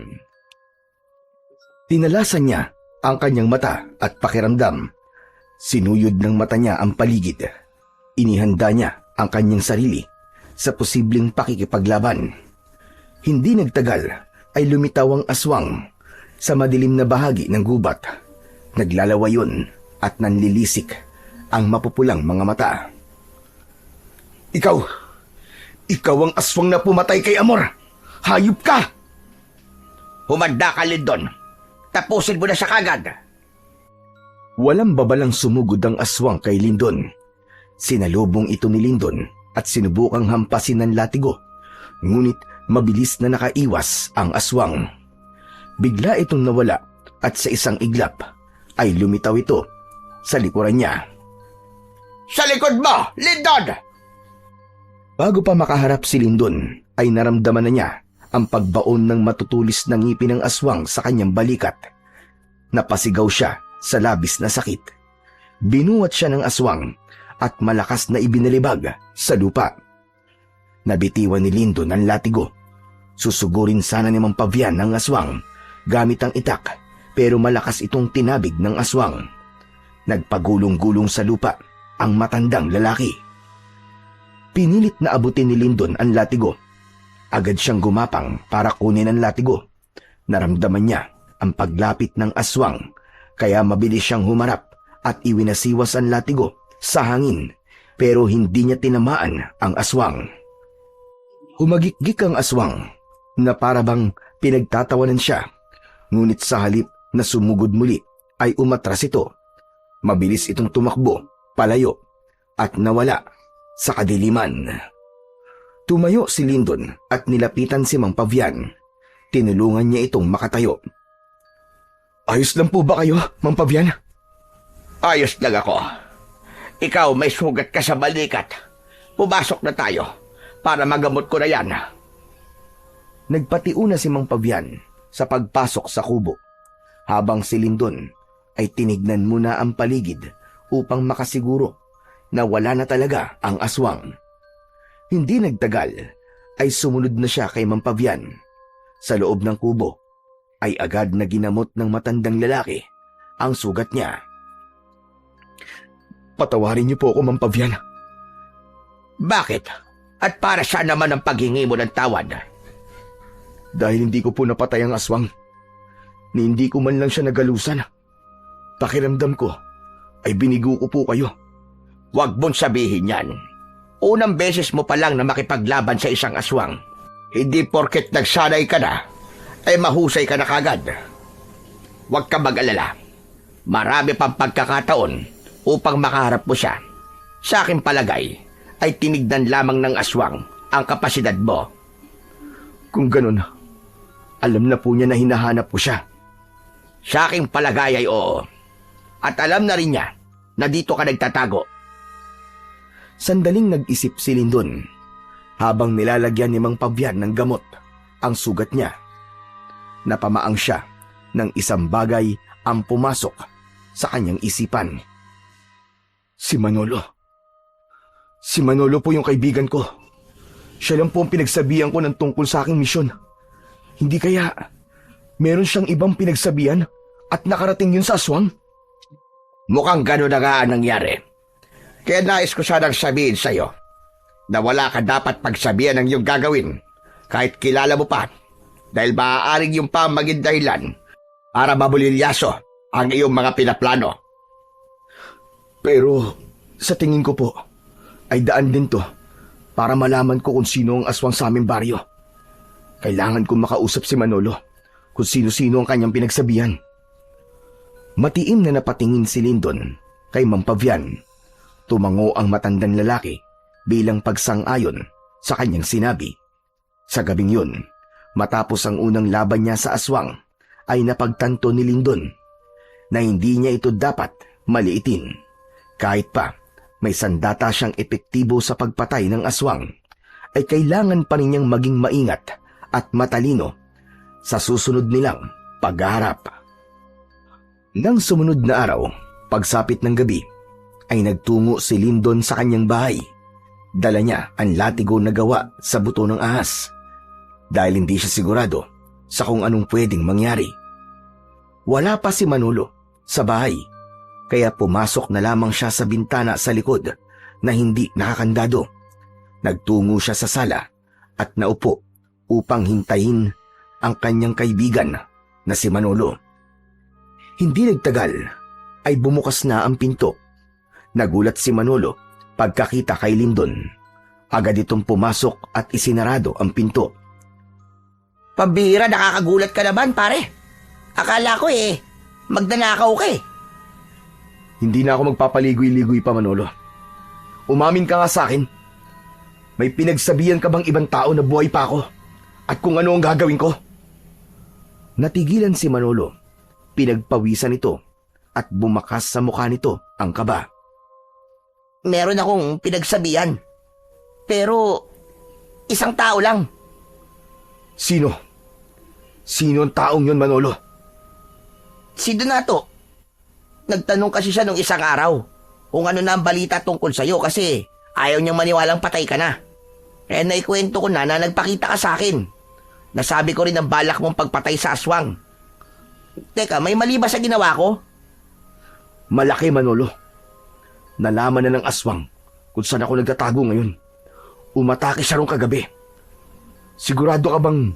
Tinalasan niya ang kanyang mata at pakiramdam. Sinuyod ng mata niya ang paligid. Inihanda niya ang kanyang sarili sa posibleng pakikipaglaban. Hindi nagtagal ay lumitaw ang aswang sa madilim na bahagi ng gubat. Naglalawayon at nanlilisik ang mapupulang mga mata. Ikaw ang aswang na pumatay kay Amor! Hayop ka! Humanda ka, Lindon. Tapusin mo na siya kagad. Walang babalang sumugod ang aswang kay Lindon. Sinalubong ito ni Lindon at sinubukang hampasin ng latigo. Ngunit Mabilis na nakaiwas ang aswang. Bigla itong nawala at sa isang iglap ay lumitaw ito sa likuran niya. Sa likod mo, Lindon! Bago pa makaharap si Lindon ay naramdaman na niya ang pagbaon ng matutulis na ngipin ng aswang sa kanyang balikat. Napasigaw siya sa labis na sakit. Binuwat siya ng aswang at malakas na ibinalibag sa lupa. Nabitiwan ni Lindon ang latigo. Susugurin sana ni Mang Pavian ng aswang gamit ang itak, pero malakas itong tinabig ng aswang. Nagpagulong-gulong sa lupa ang matandang lalaki. Pinilit na abutin ni Lindon ang latigo. Agad siyang gumapang para kunin ang latigo. Naramdaman niya ang paglapit ng aswang, kaya mabilis siyang humarap at iwinasiwas ang latigo sa hangin, pero hindi niya tinamaan ang aswang. Humagikgik ang aswang na parabang pinagtatawanan siya, ngunit sa halip na sumugod muli ay umatras ito. Mabilis itong tumakbo, palayo, at nawala sa kadiliman. Tumayo si Lindon at nilapitan si Mang Pavian. Tinulungan niya itong makatayo. Ayos lang po ba kayo, Mang Pavian? Ayos lang ako. Ikaw may sugat ka sa balikat. Pumasok na tayo para magamot ko na yan. Nagpatiuna si Mang Pavian sa pagpasok sa kubo, habang si Lindon ay tinignan muna ang paligid upang makasiguro na wala na talaga ang aswang. Hindi nagtagal ay sumunod na siya kay Mang Pavian. Sa loob ng kubo ay agad na ginamot ng matandang lalaki ang sugat niya. Patawarin niyo po ako, Mang Pavian. Bakit? At para saan naman ang paghingi mo ng tawad? Dahil hindi ko po napatay ang aswang, ni hindi ko man lang siya nagalusan. Pakiramdam ko ay binigo ko po kayo. Huwag mong sabihin yan. Unang beses mo pa lang na makipaglaban sa isang aswang. Hindi porket nagsanay ka na, ay mahusay ka na kagad. Huwag ka mag-alala. Marami pang pagkakataon upang makaharap mo siya. Sa aking palagay, ay tinignan lamang ng aswang ang kapasidad mo. Kung ganun, alam na po niya na hinahanap ko siya. Sa aking palagay ay oo. At alam na rin niya na dito ka nagtatago. Sandaling nag-isip si Lindon habang nilalagyan ni Mang Pavian ng gamot ang sugat niya. Napamaang siya ng isang bagay ang pumasok sa kanyang isipan. Si Manolo. Si Manolo po yung kaibigan ko. Siya lang po ang pinagsabihan ko ng tungkol sa aking misyon. Hindi kaya meron siyang ibang pinagsabihan at nakarating yun sa aswang? Mukhang gano'n na nga ang nangyari. Kaya nais ko sanang sabihin sa'yo na wala ka dapat pagsabihan ng iyong gagawin kahit kilala mo pa, dahil maaaring yung pa maging dahilan para mabulilyaso ang iyong mga pinaplano. Pero sa tingin ko po ay daan din to para malaman ko kung sino ang aswang sa aming baryo. Kailangan kong makausap si Manolo kung sino-sino ang kanyang pinagsabihan. Matiim na napatingin si Lindon kay Mang Pavian. Tumango ang matandang lalaki bilang pagsang-ayon sa kanyang sinabi. Sa gabing yun, matapos ang unang laban niya sa aswang, ay napagtanto ni Lindon na hindi niya ito dapat maliitin. Kahit pa may sandata siyang epektibo sa pagpatay ng aswang, ay kailangan pa rin niyang maging maingat at matalino sa susunod nilang paghaharap. Nang sumunod na araw, pagsapit ng gabi, ay nagtungo si Lindon sa kanyang bahay. Dala niya ang latigo na gawa sa buto ng ahas dahil hindi siya sigurado sa kung anong pwedeng mangyari. Wala pa si Manolo sa bahay, kaya pumasok na lamang siya sa bintana sa likod na hindi nakakandado. Nagtungo siya sa sala at naupo upang hintayin ang kanyang kaibigan na si Manolo. Hindi nagtagal ay bumukas na ang pinto. Nagulat si Manolo pagkakita kay Lindon. Agad itong pumasok at isinarado ang pinto. Pambihira, nakakagulat ka naman, pare. Akala ko magnanakaw ka . Hindi na ako magpapaligoy-ligoy pa, Manolo. Umamin ka nga sa akin. May pinagsabihan ka bang ibang tao na buhay pa ako at kung ano ang gagawin ko. Natigilan si Manolo. Pinagpawisan ito at bumakas sa mukha nito ang kaba. Meron akong pinagsabihan. Pero, isang tao lang. Sino? Sino ang taong yon, Manolo? Si Donato. Nagtanong kasi siya nung isang araw kung ano na ang balita tungkol sa'yo kasi ayaw niyang maniwalang patay ka na. Kaya naikwento ko na nagpakita ka sa akin. Nasabi ko rin ang balak mong pagpatay sa aswang. Teka, may mali ba sa ginawa ko? Malaki, Manolo. Nalaman na ng aswang kung saan ako nagtatago ngayon. Umatake siya rong kagabi. Sigurado ka bang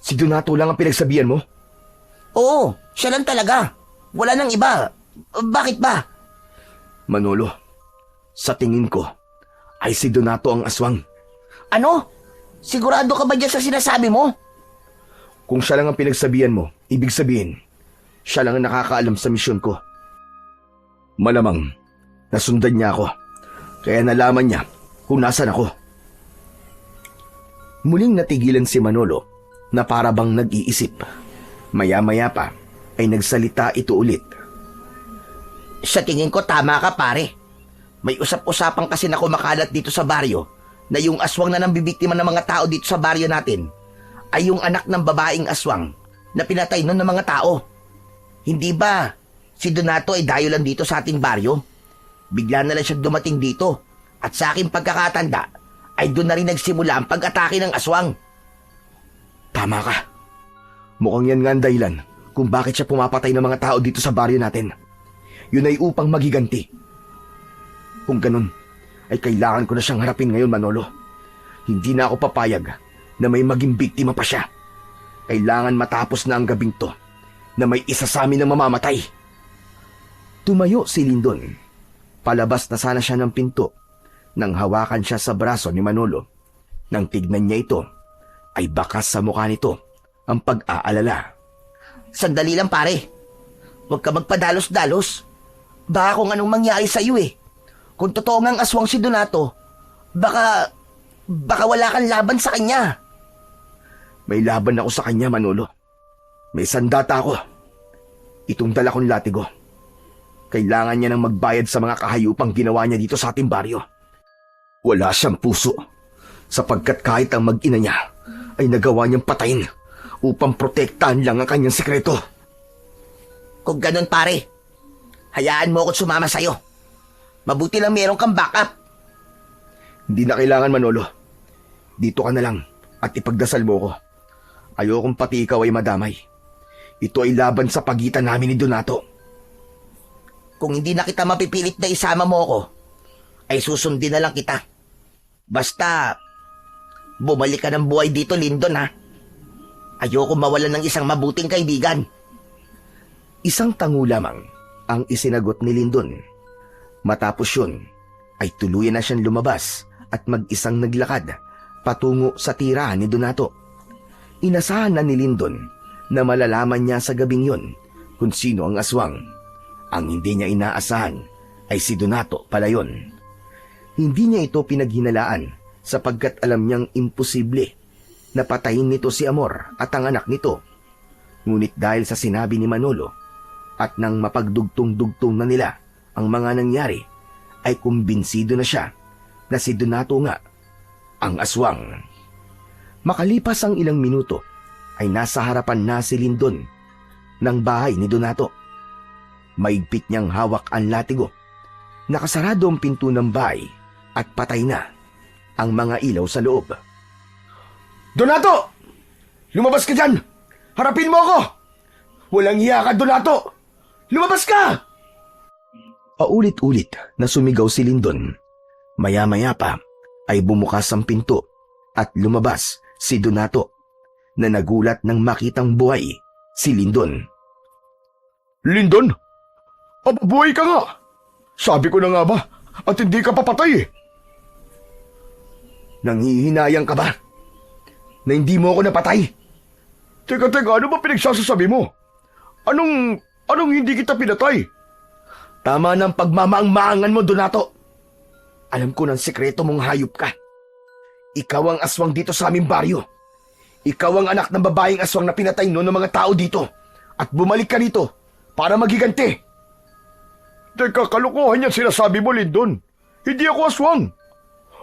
si Donato lang ang pinagsabihan mo? Oo, siya lang talaga. Wala nang iba. Bakit ba? Manolo, sa tingin ko ay si Donato ang aswang. Ano? Sigurado ka ba dyan sa sinasabi mo? Kung siya lang ang pinagsabihan mo, ibig sabihin, siya lang ang nakakaalam sa misyon ko. Malamang, nasundan niya ako, kaya nalaman niya kung nasan ako. Muling natigilan si Manolo na para bang nag-iisip. Maya-maya pa ay nagsalita ito ulit. Sa tingin ko tama ka pare. May usap-usapan kasi na kumakalat dito sa baryo na yung aswang na nambibiktima ng mga tao dito sa baryo natin ay yung anak ng babaeng aswang na pinatay nun ng mga tao. Hindi ba si Donato ay dayo lang dito sa ating baryo? Bigla na lang siya dumating dito at sa aking pagkakatanda ay doon na rin nagsimula ang pag-atake ng aswang. Tama ka. Mukhang yan nga ang dahilan kung bakit siya pumapatay ng mga tao dito sa baryo natin. Yun ay upang magiganti. Kung ganun, ay kailangan ko na siyang harapin ngayon, Manolo. Hindi na ako papayag na may maging biktima pa siya. Kailangan matapos na ang gabing to na may isa sa amin na mamamatay. Tumayo si Lindon. Palabas na sana siya ng pinto nang hawakan siya sa braso ni Manolo. Nang tignan niya ito, ay bakas sa mukha nito ang pag-aalala. Sandali lang pare. Huwag ka magpadalos-dalos. Baka kung anong mangyari sa iyo eh. Kung totoo ngang aswang si Donato, baka wala kang laban sa kanya. May laban ako sa kanya, Manolo. May sandata ako. Itong dala kong latigo. Kailangan niya nang magbayad sa mga kahayupang ginawa niya dito sa ating baryo. Wala siyang puso, sapagkat kahit ang mag-ina niya ay nagawa niyang patayin upang protektahan lang ang kanyang sekreto. Kung ganun pare, hayaan mo ako sumama sa'yo. Mabuti lang meron kang backup. Hindi na kailangan, Manolo. Dito ka na lang at ipagdasal mo ko. Ayokong pati ikaw ay madamay. Ito ay laban sa pagitan namin ni Donato. Kung hindi na kita mapipilit na isama mo ako, ay susundin na lang kita. Basta, bumalik ka ng buhay dito, Lindon ha. Ayoko mawalan ng isang mabuting kaibigan. Isang tango lamang ang isinagot ni Lindon. Matapos yun, ay tuluyan na siyang lumabas at mag-isang naglakad patungo sa tirahan ni Donato. Inasahan na ni Lindon na malalaman niya sa gabing yun kung sino ang aswang. Ang hindi niya inaasahan ay si Donato pala yun. Hindi niya ito pinaghinalaan sapagkat alam niyang imposible na patayin nito si Amor at ang anak nito. Ngunit dahil sa sinabi ni Manolo at nang mapagdugtong-dugtong na nila ang mga nangyari, ay kumbinsido na siya na si Donato nga ang aswang. Makalipas ang ilang minuto, ay nasa harapan na si Lindon ng bahay ni Donato. Maigpit niyang hawak ang latigo. Nakasarado ang pinto ng bahay at patay na ang mga ilaw sa loob. Donato! Lumabas ka dyan! Harapin mo ako! Walang hiya ka, Donato! Lumabas ka! Paulit-ulit na sumigaw si Lindon. Maya-maya pa ay bumukas ang pinto at lumabas si Donato na nagulat nang makitang buhay si Lindon. Lindon? Ababuhay ka nga! Sabi ko na nga ba at hindi ka papatay eh. Nanghihinayang ka ba? Na hindi mo ako napatay? Teka, ano ba pinagsasasabi mo? Anong hindi kita pinatay? Tama ng pagmamaang-maangan mo, Donato. Alam ko ng sikreto mong hayop ka. Ikaw ang aswang dito sa aming baryo. Ikaw ang anak ng babaeng aswang na pinatay noon ng mga tao dito at bumalik ka rito para magiganti. Teka, kalokohan yan sinasabi mo, Lindon. Hindi ako aswang.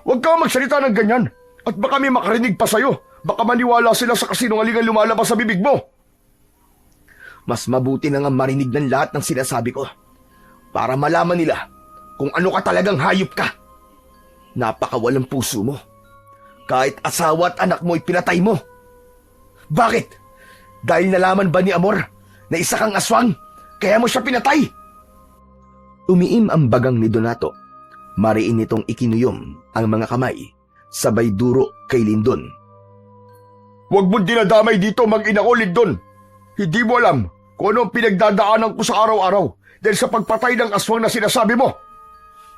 Huwag kang magsalita ng ganyan at baka may makarinig pa sa'yo. Baka maniwala sila sa kasinungalingan lumalabas sa bibig mo. Mas mabuti na nga marinig ng lahat ng sinasabi ko para malaman nila kung ano ka talagang hayop ka. Napakawalang puso mo. Kahit asawa at anak mo ipinatay mo. Bakit? Dahil nalaman ba ni Amor na isa kang aswang kaya mo siya pinatay? Umiim ang bagang ni Donato. Mariin nitong ikinuyom ang mga kamay, sabay duro kay Lindon. Huwag mong dinadamay dito, mag-ina ko, Lindon. Hindi mo alam kung ano ang pinagdadaanan ko sa araw-araw dahil sa pagpatay ng aswang na sinasabi mo.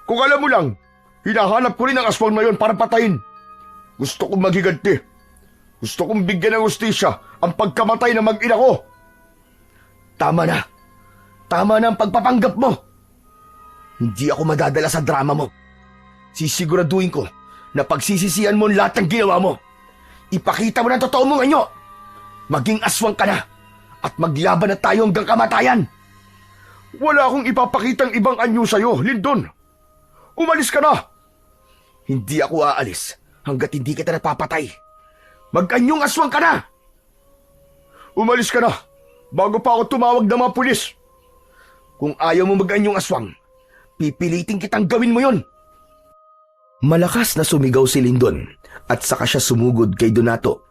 Kung alam mo lang, hinahanap ko rin ang aswang na yon para patayin. Gusto kong magiganti. Gusto kong bigyan ng hustisya ang pagkamatay ng mag-ina ko. Tama na. Tama na ang pagpapanggap mo. Hindi ako madadala sa drama mo. Sisiguraduhin ko na pagsisisihan mo ang lahat ng ginawa mo. Ipakita mo ng totoo mong anyo. Maging aswang ka na at maglaban na tayo hanggang kamatayan. Wala akong ipapakitang ibang anyo sa'yo, Lindon. Umalis ka na. Hindi ako aalis hanggat hindi kita napapatay. Mag-anyong aswang ka na. Umalis ka na bago pa ako tumawag ng mga pulis. Kung ayaw mo mag-anyong aswang, pipilitin kitang gawin mo yon. Malakas na sumigaw si Lindon at saka siya sumugod kay Donato.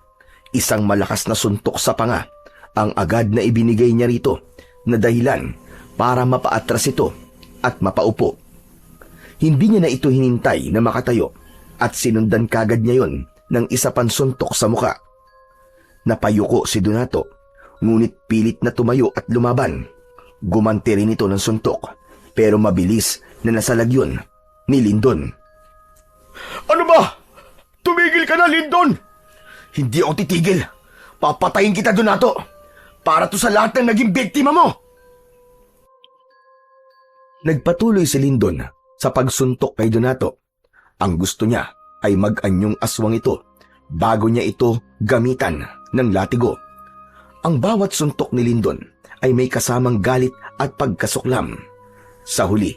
Isang malakas na suntok sa panga ang agad na ibinigay niya rito na dahilan para mapaatras ito at mapaupo. Hindi niya na ito hinintay na makatayo at sinundan kagad niya yon ng isa pang suntok sa muka. Napayuko si Donato, ngunit pilit na tumayo at lumaban. Gumanti rin ito ng suntok, pero mabilis na nasalag yun ni Lindon. Ano ba? Tumigil ka na, Lindon! Hindi ako titigil. Papatayin kita, Donato, para to sa lahat ng naging biktima mo. Nagpatuloy si Lindon sa pagsuntok kay Donato. Ang gusto niya ay mag-anyong aswang ito bago niya ito gamitan ng latigo. Ang bawat suntok ni Lindon ay may kasamang galit at pagkasuklam. Sa huli,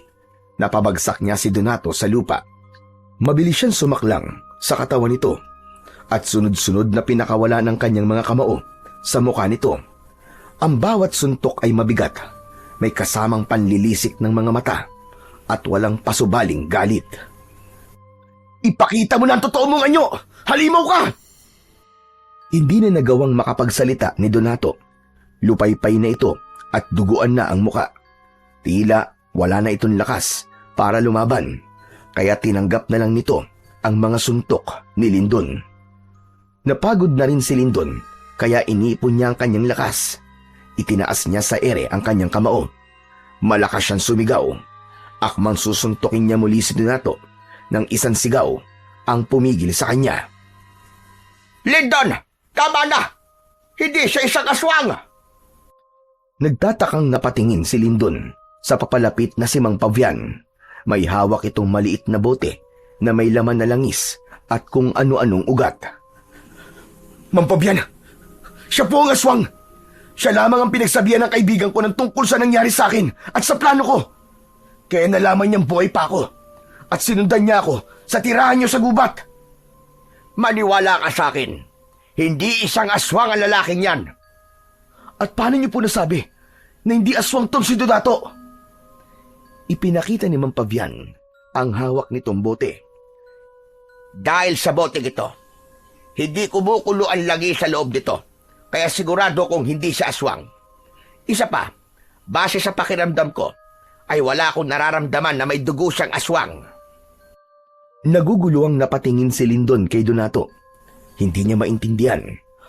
napabagsak niya si Donato sa lupa. Mabilis siyang sumaklang sa katawan nito at sunod-sunod na pinakawala ng kanyang mga kamao sa mukha nito. Ang bawat suntok ay mabigat, may kasamang panlilisik ng mga mata at walang pasubaling galit. Ipakita mo na ang totoo mong anyo! Halimaw ka! Hindi na nagawang makapagsalita ni Donato. Lupaypay na ito at duguan na ang muka. Tila wala na itong lakas para lumaban, kaya tinanggap na lang nito ang mga suntok ni Lindon. Napagod na rin si Lindon, kaya inipon niya ang kanyang lakas. Itinaas niya sa ere ang kanyang kamao. Malakas siyang sumigaw. Akmang susuntokin niya muli si Donato nang isang sigaw ang pumigil sa kanya. Lindon! Tama na! Hindi siya isang aswang! Nagtatakang napatingin si Lindon sa papalapit na si Mang Pavian. May hawak itong maliit na bote na may laman na langis at kung ano-anong ugat. Mang Pavian! Siya po ang aswang! Siya lamang ang pinagsabihan ng kaibigan ko ng tungkol sa nangyari sa akin at sa plano ko. Kaya nalaman niyang buhay pa ako at sinundan niya ako sa tirahan niyo sa gubat. Maniwala ka sa akin. Hindi isang aswang ang lalaking yan. At paano niyo po nasabi na hindi aswang tong si Donato? Ipinakita ni Mang Pavian ang hawak nitong bote. Dahil sa boteng ito, hindi kumukulo ang lagi sa loob nito. Kaya sigurado kong hindi siya aswang. Isa pa, base sa pakiramdam ko, ay wala akong nararamdaman na may dugo siyang aswang. Naguguluhang napatingin si Lindon kay Donato. Hindi niya maintindihan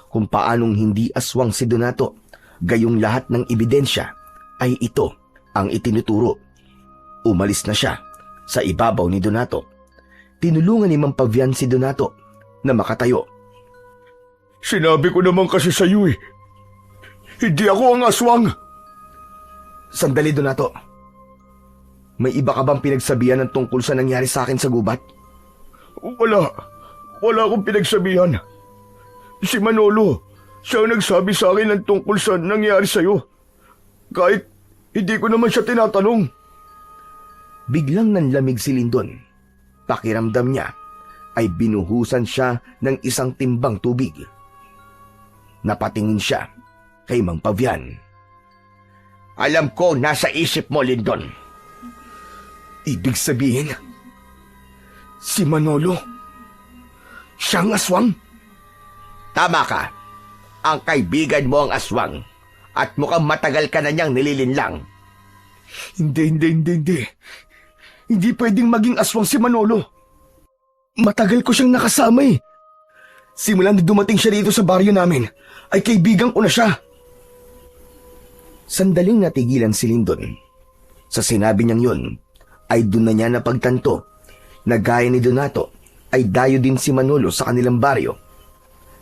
kung paanong hindi aswang si Donato, gayong lahat ng ebidensya ay ito ang itinuturo. Umalis na siya sa ibabaw ni Donato. Tinulungan ni Mang Pavian si Donato na makatayo. Sinabi ko naman kasi sa iyo hindi ako ang aswang. Sandali, Donato. May iba ka bang pinagsabihan ng tungkol sa nangyari sa akin sa gubat? Wala akong pinagsabihan. Si Manolo, siya ang nagsabi sa akin ng tungkol sa nangyari sa'yo. Kahit hindi ko naman siya tinatanong. Biglang nanlamig si Lindon. Pakiramdam niya ay binuhusan siya ng isang timbang tubig. Napatingin siya kay Mang Pavian. Alam ko nasa isip mo, Lindon. Ibig sabihin, si Manolo, siyang aswang? Tama ka. Ang kaibigan mo ang aswang at mukhang matagal ka na niyang nililinlang. Hindi. Hindi pwedeng maging aswang si Manolo. Matagal ko siyang nakasama eh. Simula na dumating siya dito sa baryo namin, ay kaibigan ko na siya. Sandaling natigilan si Lindon. Sa sinabi niyang yun, ay doon na niya napagtanto na gaya ni Donato ay dayo din si Manolo sa kanilang baryo.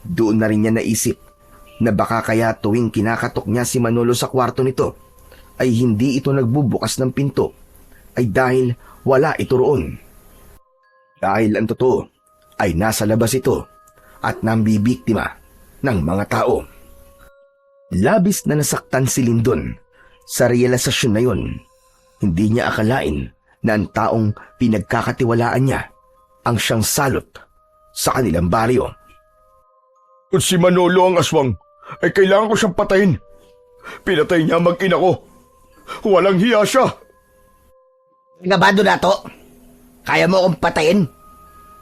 Doon na rin niya naisip na baka kaya tuwing kinakatok niya si Manolo sa kwarto nito ay hindi ito nagbubukas ng pinto ay dahil wala ito roon. Dahil ang totoo ay nasa labas ito at nambibiktima ng mga tao. Labis na nasaktan si Lindon sa realisasyon na yon. Hindi niya akalain na ang taong pinagkakatiwalaan niya ang siyang salot sa kanilang baryo. Kung si Manolo ang aswang, ay kailangan ko siyang patayin. Pinatay niya ang mag-ina ko. Walang hiya siya. Nga ba, Donato? Kaya mo akong patayin?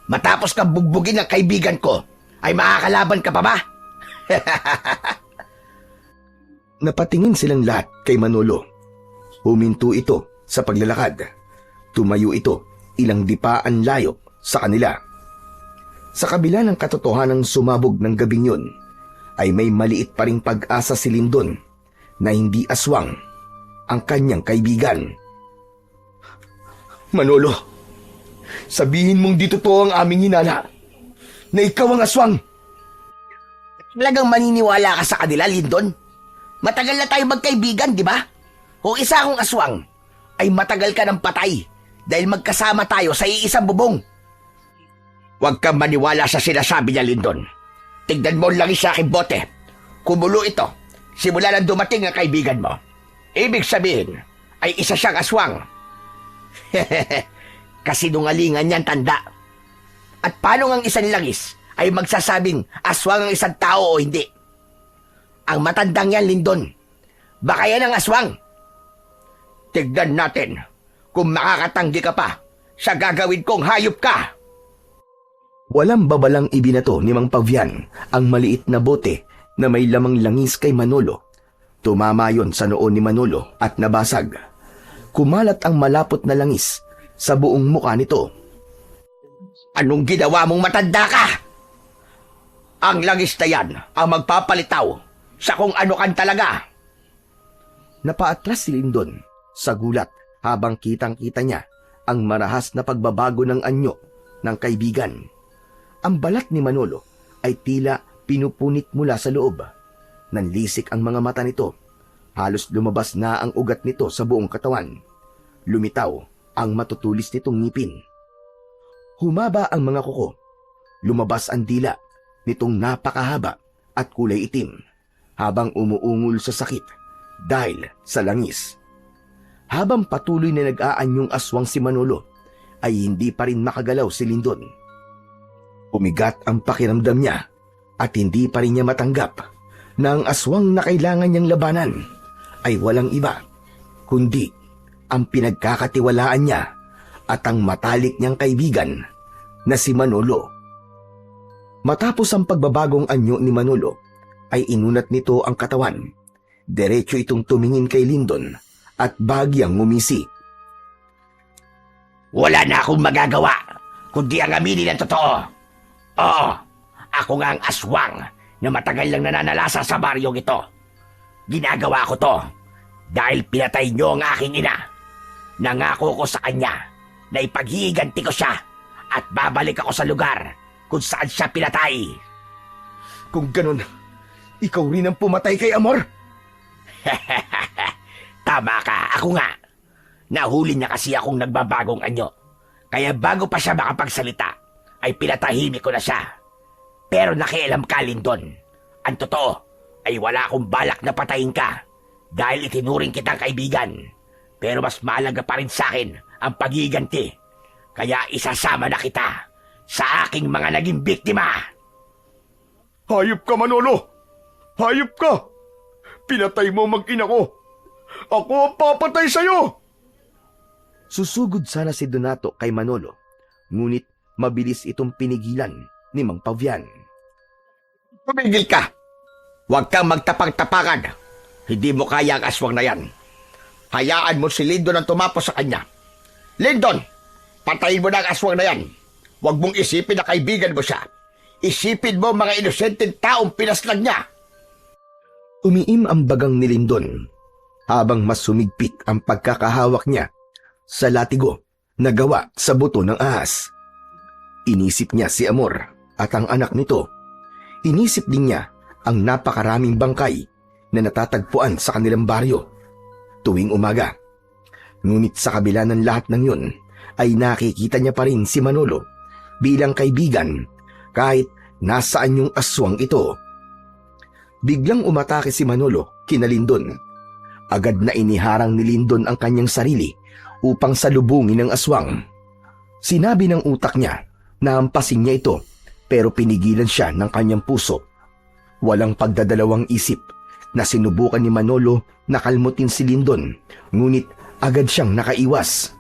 Matapos ka bugbugin ng kaibigan ko, ay makakalaban ka pa ba? Napatingin silang lahat kay Manolo. Huminto ito sa paglalakad. Tumayo ito ilang dipaan layo sa kanila. Sa kabila ng katotohanang sumabog ng gabing yun, ay may maliit pa ring pag-asa si Lindon na hindi aswang ang kanyang kaibigan. Manolo, sabihin mong di totoo ang aming hinala na ikaw ang aswang. Talagang maniniwala ka sa kanila, Lindon? Matagal na tayo magkaibigan, di ba? Kung isa akong aswang, ay matagal ka ng patay dahil magkasama tayo sa iisang bubong. Huwag kang maniwala sa sinasabi niya, Lindon. Tignan mo lang sa aking bote. Kumulo ito simula nang dumating ang kaibigan mo. Ibig sabihin ay isa siyang aswang. Kasinungalingan niyan, tanda. At paano ang isang langis ay magsasabing aswang ang isang tao o hindi? Ang matandang yan, Lindon. Baka yan ang aswang. Tignan natin kung makakatanggi ka pa sa gagawin kong hayop ka. Walang babalang ibinato ni Mang Pavian ang maliit na bote na may lamang langis kay Manolo. Tumama yon sa noon ni Manolo at nabasag. Kumalat ang malapot na langis sa buong mukha nito. Anong ginawa mong matanda ka? Ang langis na yan ang magpapalitaw sa kung ano kan talaga. Napaatras si Lindon sa gulat habang kitang-kita niya ang marahas na pagbabago ng anyo ng kaibigan. Ang balat ni Manolo ay tila pinupunit mula sa loob. Nanlisik ang mga mata nito. Halos lumabas na ang ugat nito sa buong katawan. Lumitaw ang matutulis nitong ngipin. Humaba ang mga kuko. Lumabas ang dila nitong napakahaba at kulay itim habang umuungol sa sakit dahil sa langis. Habang patuloy na nag-aanyong aswang si Manolo, ay hindi pa rin makagalaw si Lindon. Umigat ang pakiramdam niya at hindi pa rin niya matanggap na ang aswang na kailangan niyang labanan ay walang iba kundi ang pinagkakatiwalaan niya at ang matalik niyang kaibigan na si Manolo. Matapos ang pagbabagong anyo ni Manolo, ay inunat nito ang katawan. Diretso itong tumingin kay Lindon at bahagyang ngumisi. Wala na akong magagawa kundi ang aminin ang totoo. Oo, ako nga ang aswang na matagal lang nananalasa sa baryong ito. Ginagawa ko to dahil pinatay niyo ang aking ina. Nangako ko sa kanya na ipaghihiganti ko siya at babalik ako sa lugar kung saan siya pinatay. Kung ganun, ikaw rin ang pumatay kay Amor? Tama ka, ako nga. Nahuli niya kasi akong nagbabagong anyo. Kaya bago pa siya makapagsalita, ay pinatahimik ko na siya. Pero nakialam ka, Lindon. Ang totoo ay wala akong balak na patayin ka dahil itinuring kitang kaibigan. Pero mas mahalaga pa rin sa akin ang pagiganti. Kaya isasama na kita sa aking mga naging biktima. Hayop ka, Manolo! Hayop ka! Pinatay mo ang mag-ina ko! Ako ang papatay sa'yo! Susugod sana si Donato kay Manolo, ngunit mabilis itong pinigilan ni Mang Pavian. Tumigil ka! Huwag kang magtapang-tapangan. Hindi mo kaya ang aswang na yan. Hayaan mo si Lindon ang tumapos sa kanya. Lindon! Patayin mo na ang aswang na yan. Huwag mong isipin na kaibigan mo siya. Isipin mo mga inosenteng taong pinaslang niya. Umiim ang bagang ni Lindon habang mas sumigpit ang pagkakahawak niya sa latigo na gawa sa buto ng ahas. Inisip niya si Amor at ang anak nito. Inisip din niya ang napakaraming bangkay na natatagpuan sa kanilang baryo tuwing umaga. Ngunit sa kabila ng lahat ng yun, ay nakikita niya pa rin si Manolo bilang kaibigan kahit nasaan yung aswang ito. Biglang umatake si Manolo kina Lindon. Agad na iniharang ni Lindon ang kanyang sarili upang salubungin ang aswang. Sinabi ng utak niya na hampasin niya ito pero pinigilan siya ng kanyang puso. Walang pagdadalawang isip na sinubukan ni Manolo na kalmutin si Lindon, ngunit agad siyang nakaiwas.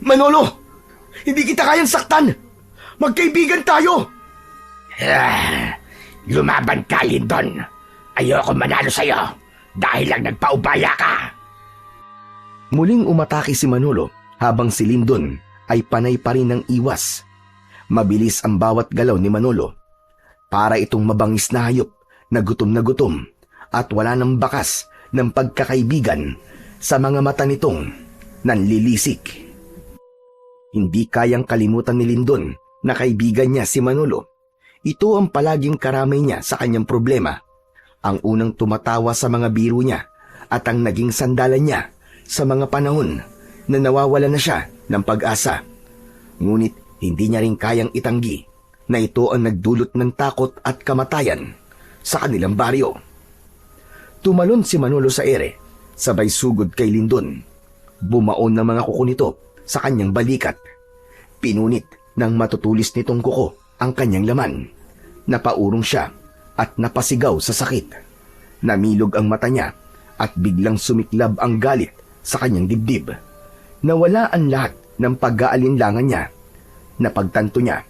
Manolo! Hindi kita kayang saktan! Magkaibigan tayo! Lumaban ka, Lindon. Ayoko manalo sa'yo dahil lang nagpaubaya ka. Muling umatake si Manolo habang si Lindon ay panay pa rin ng iwas. Mabilis ang bawat galaw ni Manolo. Para itong mabangis na hayop na gutom at wala ng bakas ng pagkakaibigan sa mga mata nitong nanlilisik. Hindi kayang kalimutan ni Lindon na kaibigan niya si Manolo. Ito ang palaging karamay niya sa kanyang problema. Ang unang tumatawa sa mga biro niya at ang naging sandalan niya sa mga panahon na nawawala na siya ng pag-asa. Ngunit hindi niya rin kayang itanggi na ito ang nagdulot ng takot at kamatayan sa kanilang baryo. Tumalon si Manolo sa ere, sabay sugod kay Lindon. Bumaon ng mga kuko nito sa kanyang balikat. Pinunit ng matutulis nitong kuko ang kanyang laman. Napaurong siya at napasigaw sa sakit. Namilog ang mata niya at biglang sumiklab ang galit sa kanyang dibdib. Nawala ang lahat ng pag-aalinlangan niya. Napagtanto niya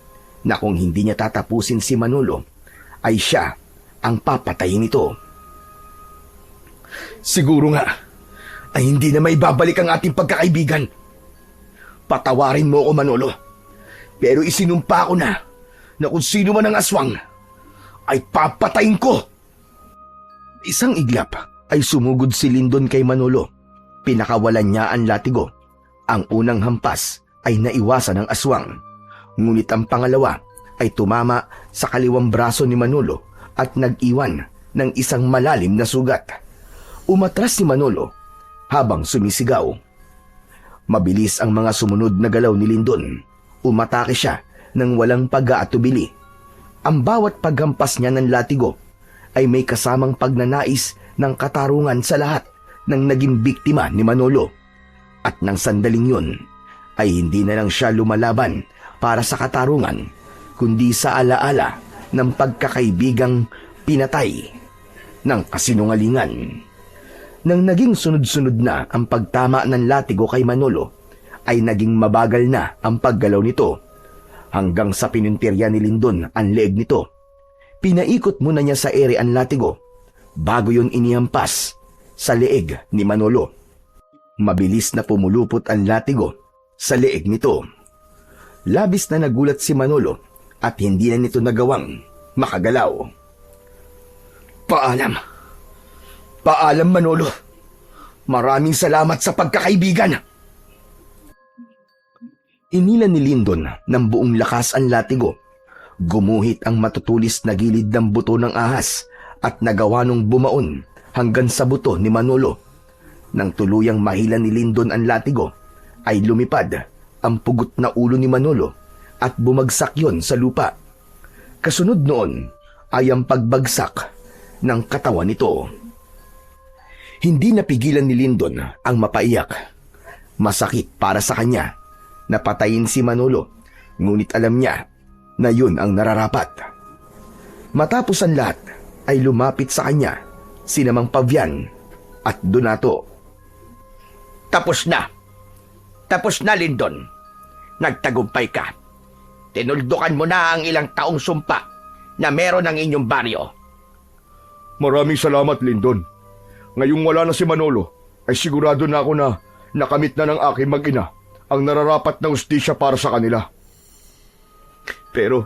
na kung hindi niya tatapusin si Manolo, ay siya ang papatayin nito. Siguro nga ay hindi na may babalik ang ating pagkakaibigan. Patawarin mo ako, Manolo. Pero isinumpa ko na kung sino man ang aswang ay papatayin ko. Isang iglap ay sumugod si Lindon kay Manolo. Pinakawalan niya ang latigo. Ang unang hampas ay naiwasan ng aswang. Ngunit ang pangalawa ay tumama sa kaliwang braso ni Manolo at nag-iwan ng isang malalim na sugat. Umatras si Manolo habang sumisigaw. Mabilis ang mga sumunod na galaw ni Lindon. Umatake siya ng walang pag-aatubili. Ang bawat paghampas niya ng latigo ay may kasamang pagnanais ng katarungan sa lahat ng naging biktima ni Manolo. At nang sandaling yun, ay hindi na lang siya lumalaban para sa katarungan, kundi sa alaala ng pagkakaibigang pinatay ng kasinungalingan. Nang naging sunod-sunod na ang pagtama ng latigo kay Manolo, ay naging mabagal na ang paggalaw nito, hanggang sa pinuntirya ni Lindon ang leeg nito. Pinaikot muna niya sa ere ang latigo, bago yun inihampas sa leeg ni Manolo. Mabilis na pumulupot ang latigo sa leeg nito. Labis na nagulat si Manolo at hindi na nito nagawang makagalaw. Paalam. Paalam, Manolo. Maraming salamat sa pagkakaibigan. Inilan ni Lindon ng buong lakas ang latigo. Gumuhit ang matutulis na gilid ng buto ng ahas at nagawa nung bumaon hanggang sa buto ni Manolo. Nang tuluyang mahilan ni Lindon ang latigo, ay lumipad ang pugot na ulo ni Manolo at bumagsak yon sa lupa. Kasunod noon ay ang pagbagsak ng katawan nito. Hindi napigilan ni Lyndon ang mapaiyak. Masakit para sa kanya na patayin si Manolo, ngunit alam niya na yun ang nararapat. Matapos ang lahat ay lumapit sa kanya sina Mang Pavian at Donato. Tapos na. Tapos na, Lyndon. Nagtagumpay ka. Tinuldukan mo na ang ilang taong sumpa na meron ang inyong baryo. Maraming salamat, Lyndon. Ngayong wala na si Manolo, ay sigurado na ako na nakamit na ng aking mag-ina ang nararapat na hustisya para sa kanila. Pero,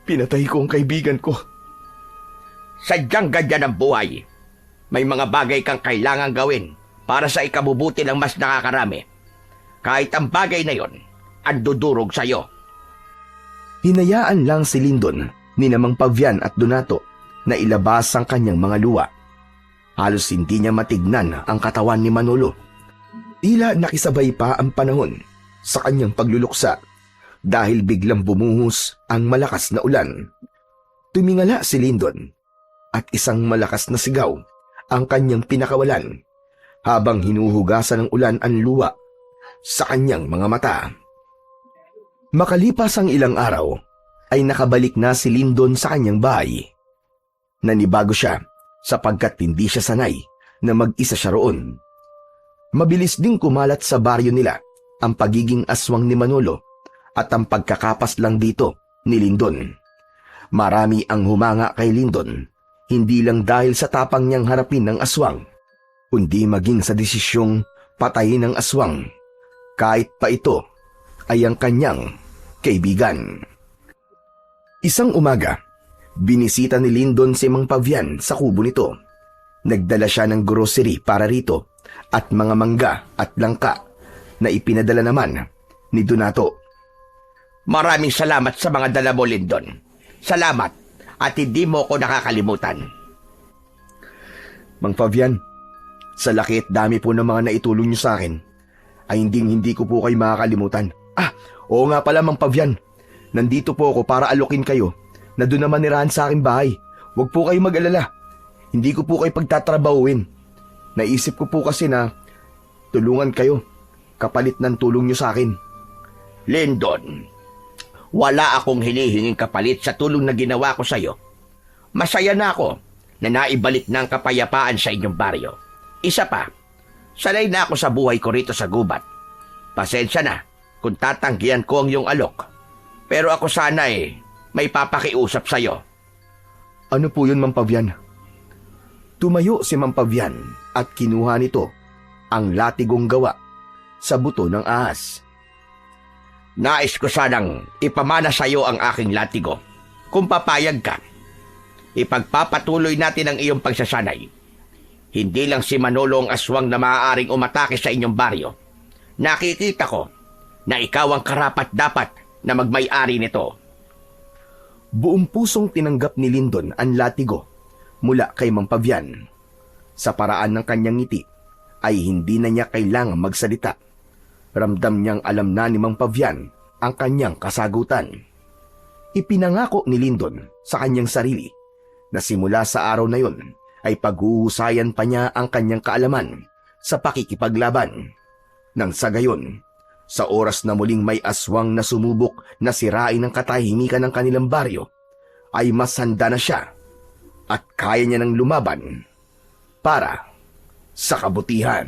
pinatay ko ang kaibigan ko. Sadyang ganyan ang buhay. May mga bagay kang kailangang gawin para sa ikabubuti ng mas nakakarami. Kahit ang bagay na yon, ang dudurog sa'yo. Hinayaan lang si Lyndon ni Mang Pavian at Donato na ilabas ang kanyang mga luwa. Halos hindi niya matignan ang katawan ni Manolo. Tila nakisabay pa ang panahon sa kanyang pagluluksa dahil biglang bumuhos ang malakas na ulan. Tumingala si Lyndon at isang malakas na sigaw ang kanyang pinakawalan habang hinuhugasan ng ulan ang luwa sa kanyang mga mata. Makalipas ang ilang araw ay nakabalik na si Lyndon sa kanyang bahay. Nanibago siya sapagkat hindi siya sanay na mag-isa siya roon. Mabilis ding kumalat sa baryo nila ang pagiging aswang ni Manolo at ang pagkakapas lang dito ni Lyndon. Marami ang humanga kay Lyndon, hindi lang dahil sa tapang niyang harapin ng aswang, kundi maging sa desisyong patayin ng aswang, kahit pa ito ay ang kanyang kaibigan. Isang umaga, binisita ni Lyndon si Mang Pavian sa kubo nito. Nagdala siya ng grocery para rito at mga mangga at langka na ipinadala naman ni Donato. Maraming salamat sa mga dala mo, Lyndon. Salamat at hindi mo ko nakakalimutan. Mang Pavian, sa laki at dami po ng mga naitulong niyo sa akin, ay hindi ko po kayo makakalimutan. Oo nga pala, Mang Pavian. Nandito po ako para alokin kayo na doon naman nirahan sa aking bahay. Huwag po kayo mag-alala. Hindi ko po kayo pagtatrabahuin. Naisip ko po kasi na tulungan kayo kapalit ng tulong niyo sa akin. Lyndon, wala akong hinihinging kapalit sa tulong na ginawa ko sa'yo. Masaya na ako na naibalik na ang kapayapaan sa inyong baryo. Isa pa, sanay na ako sa buhay ko rito sa gubat. Pasensya na kung tatanggihan ko ang iyong alok. Pero ako sana may papakiusap sa'yo. Ano po yun, Mang Pavian? Tumayo si Mang Pavian at kinuha nito ang latigong gawa sa buto ng ahas. Nais ko sanang ipamana sa'yo ang aking latigo. Kung papayag ka, ipagpapatuloy natin ang iyong pagsasanay. Hindi lang si Manolo ang aswang na maaaring umatake sa inyong baryo. Nakikita ko na ikaw ang karapat-dapat na magmay-ari nito. Buong pusong tinanggap ni Lyndon ang latigo mula kay Mang Pavian. Sa paraan ng kanyang ngiti ay hindi na niya kailangang magsalita. Ramdam niyang alam na ni Mang Pavian ang kanyang kasagutan. Ipinangako ni Lyndon sa kanyang sarili na simula sa araw na yon ay paghuhusayan pa niya ang kanyang kaalaman sa pakikipaglaban. Nang sa gayon, sa oras na muling may aswang na sumubok na sirain ang katahimikan ng kanilang baryo, ay mas handa na siya at kaya niya nang lumaban para sa kabutihan.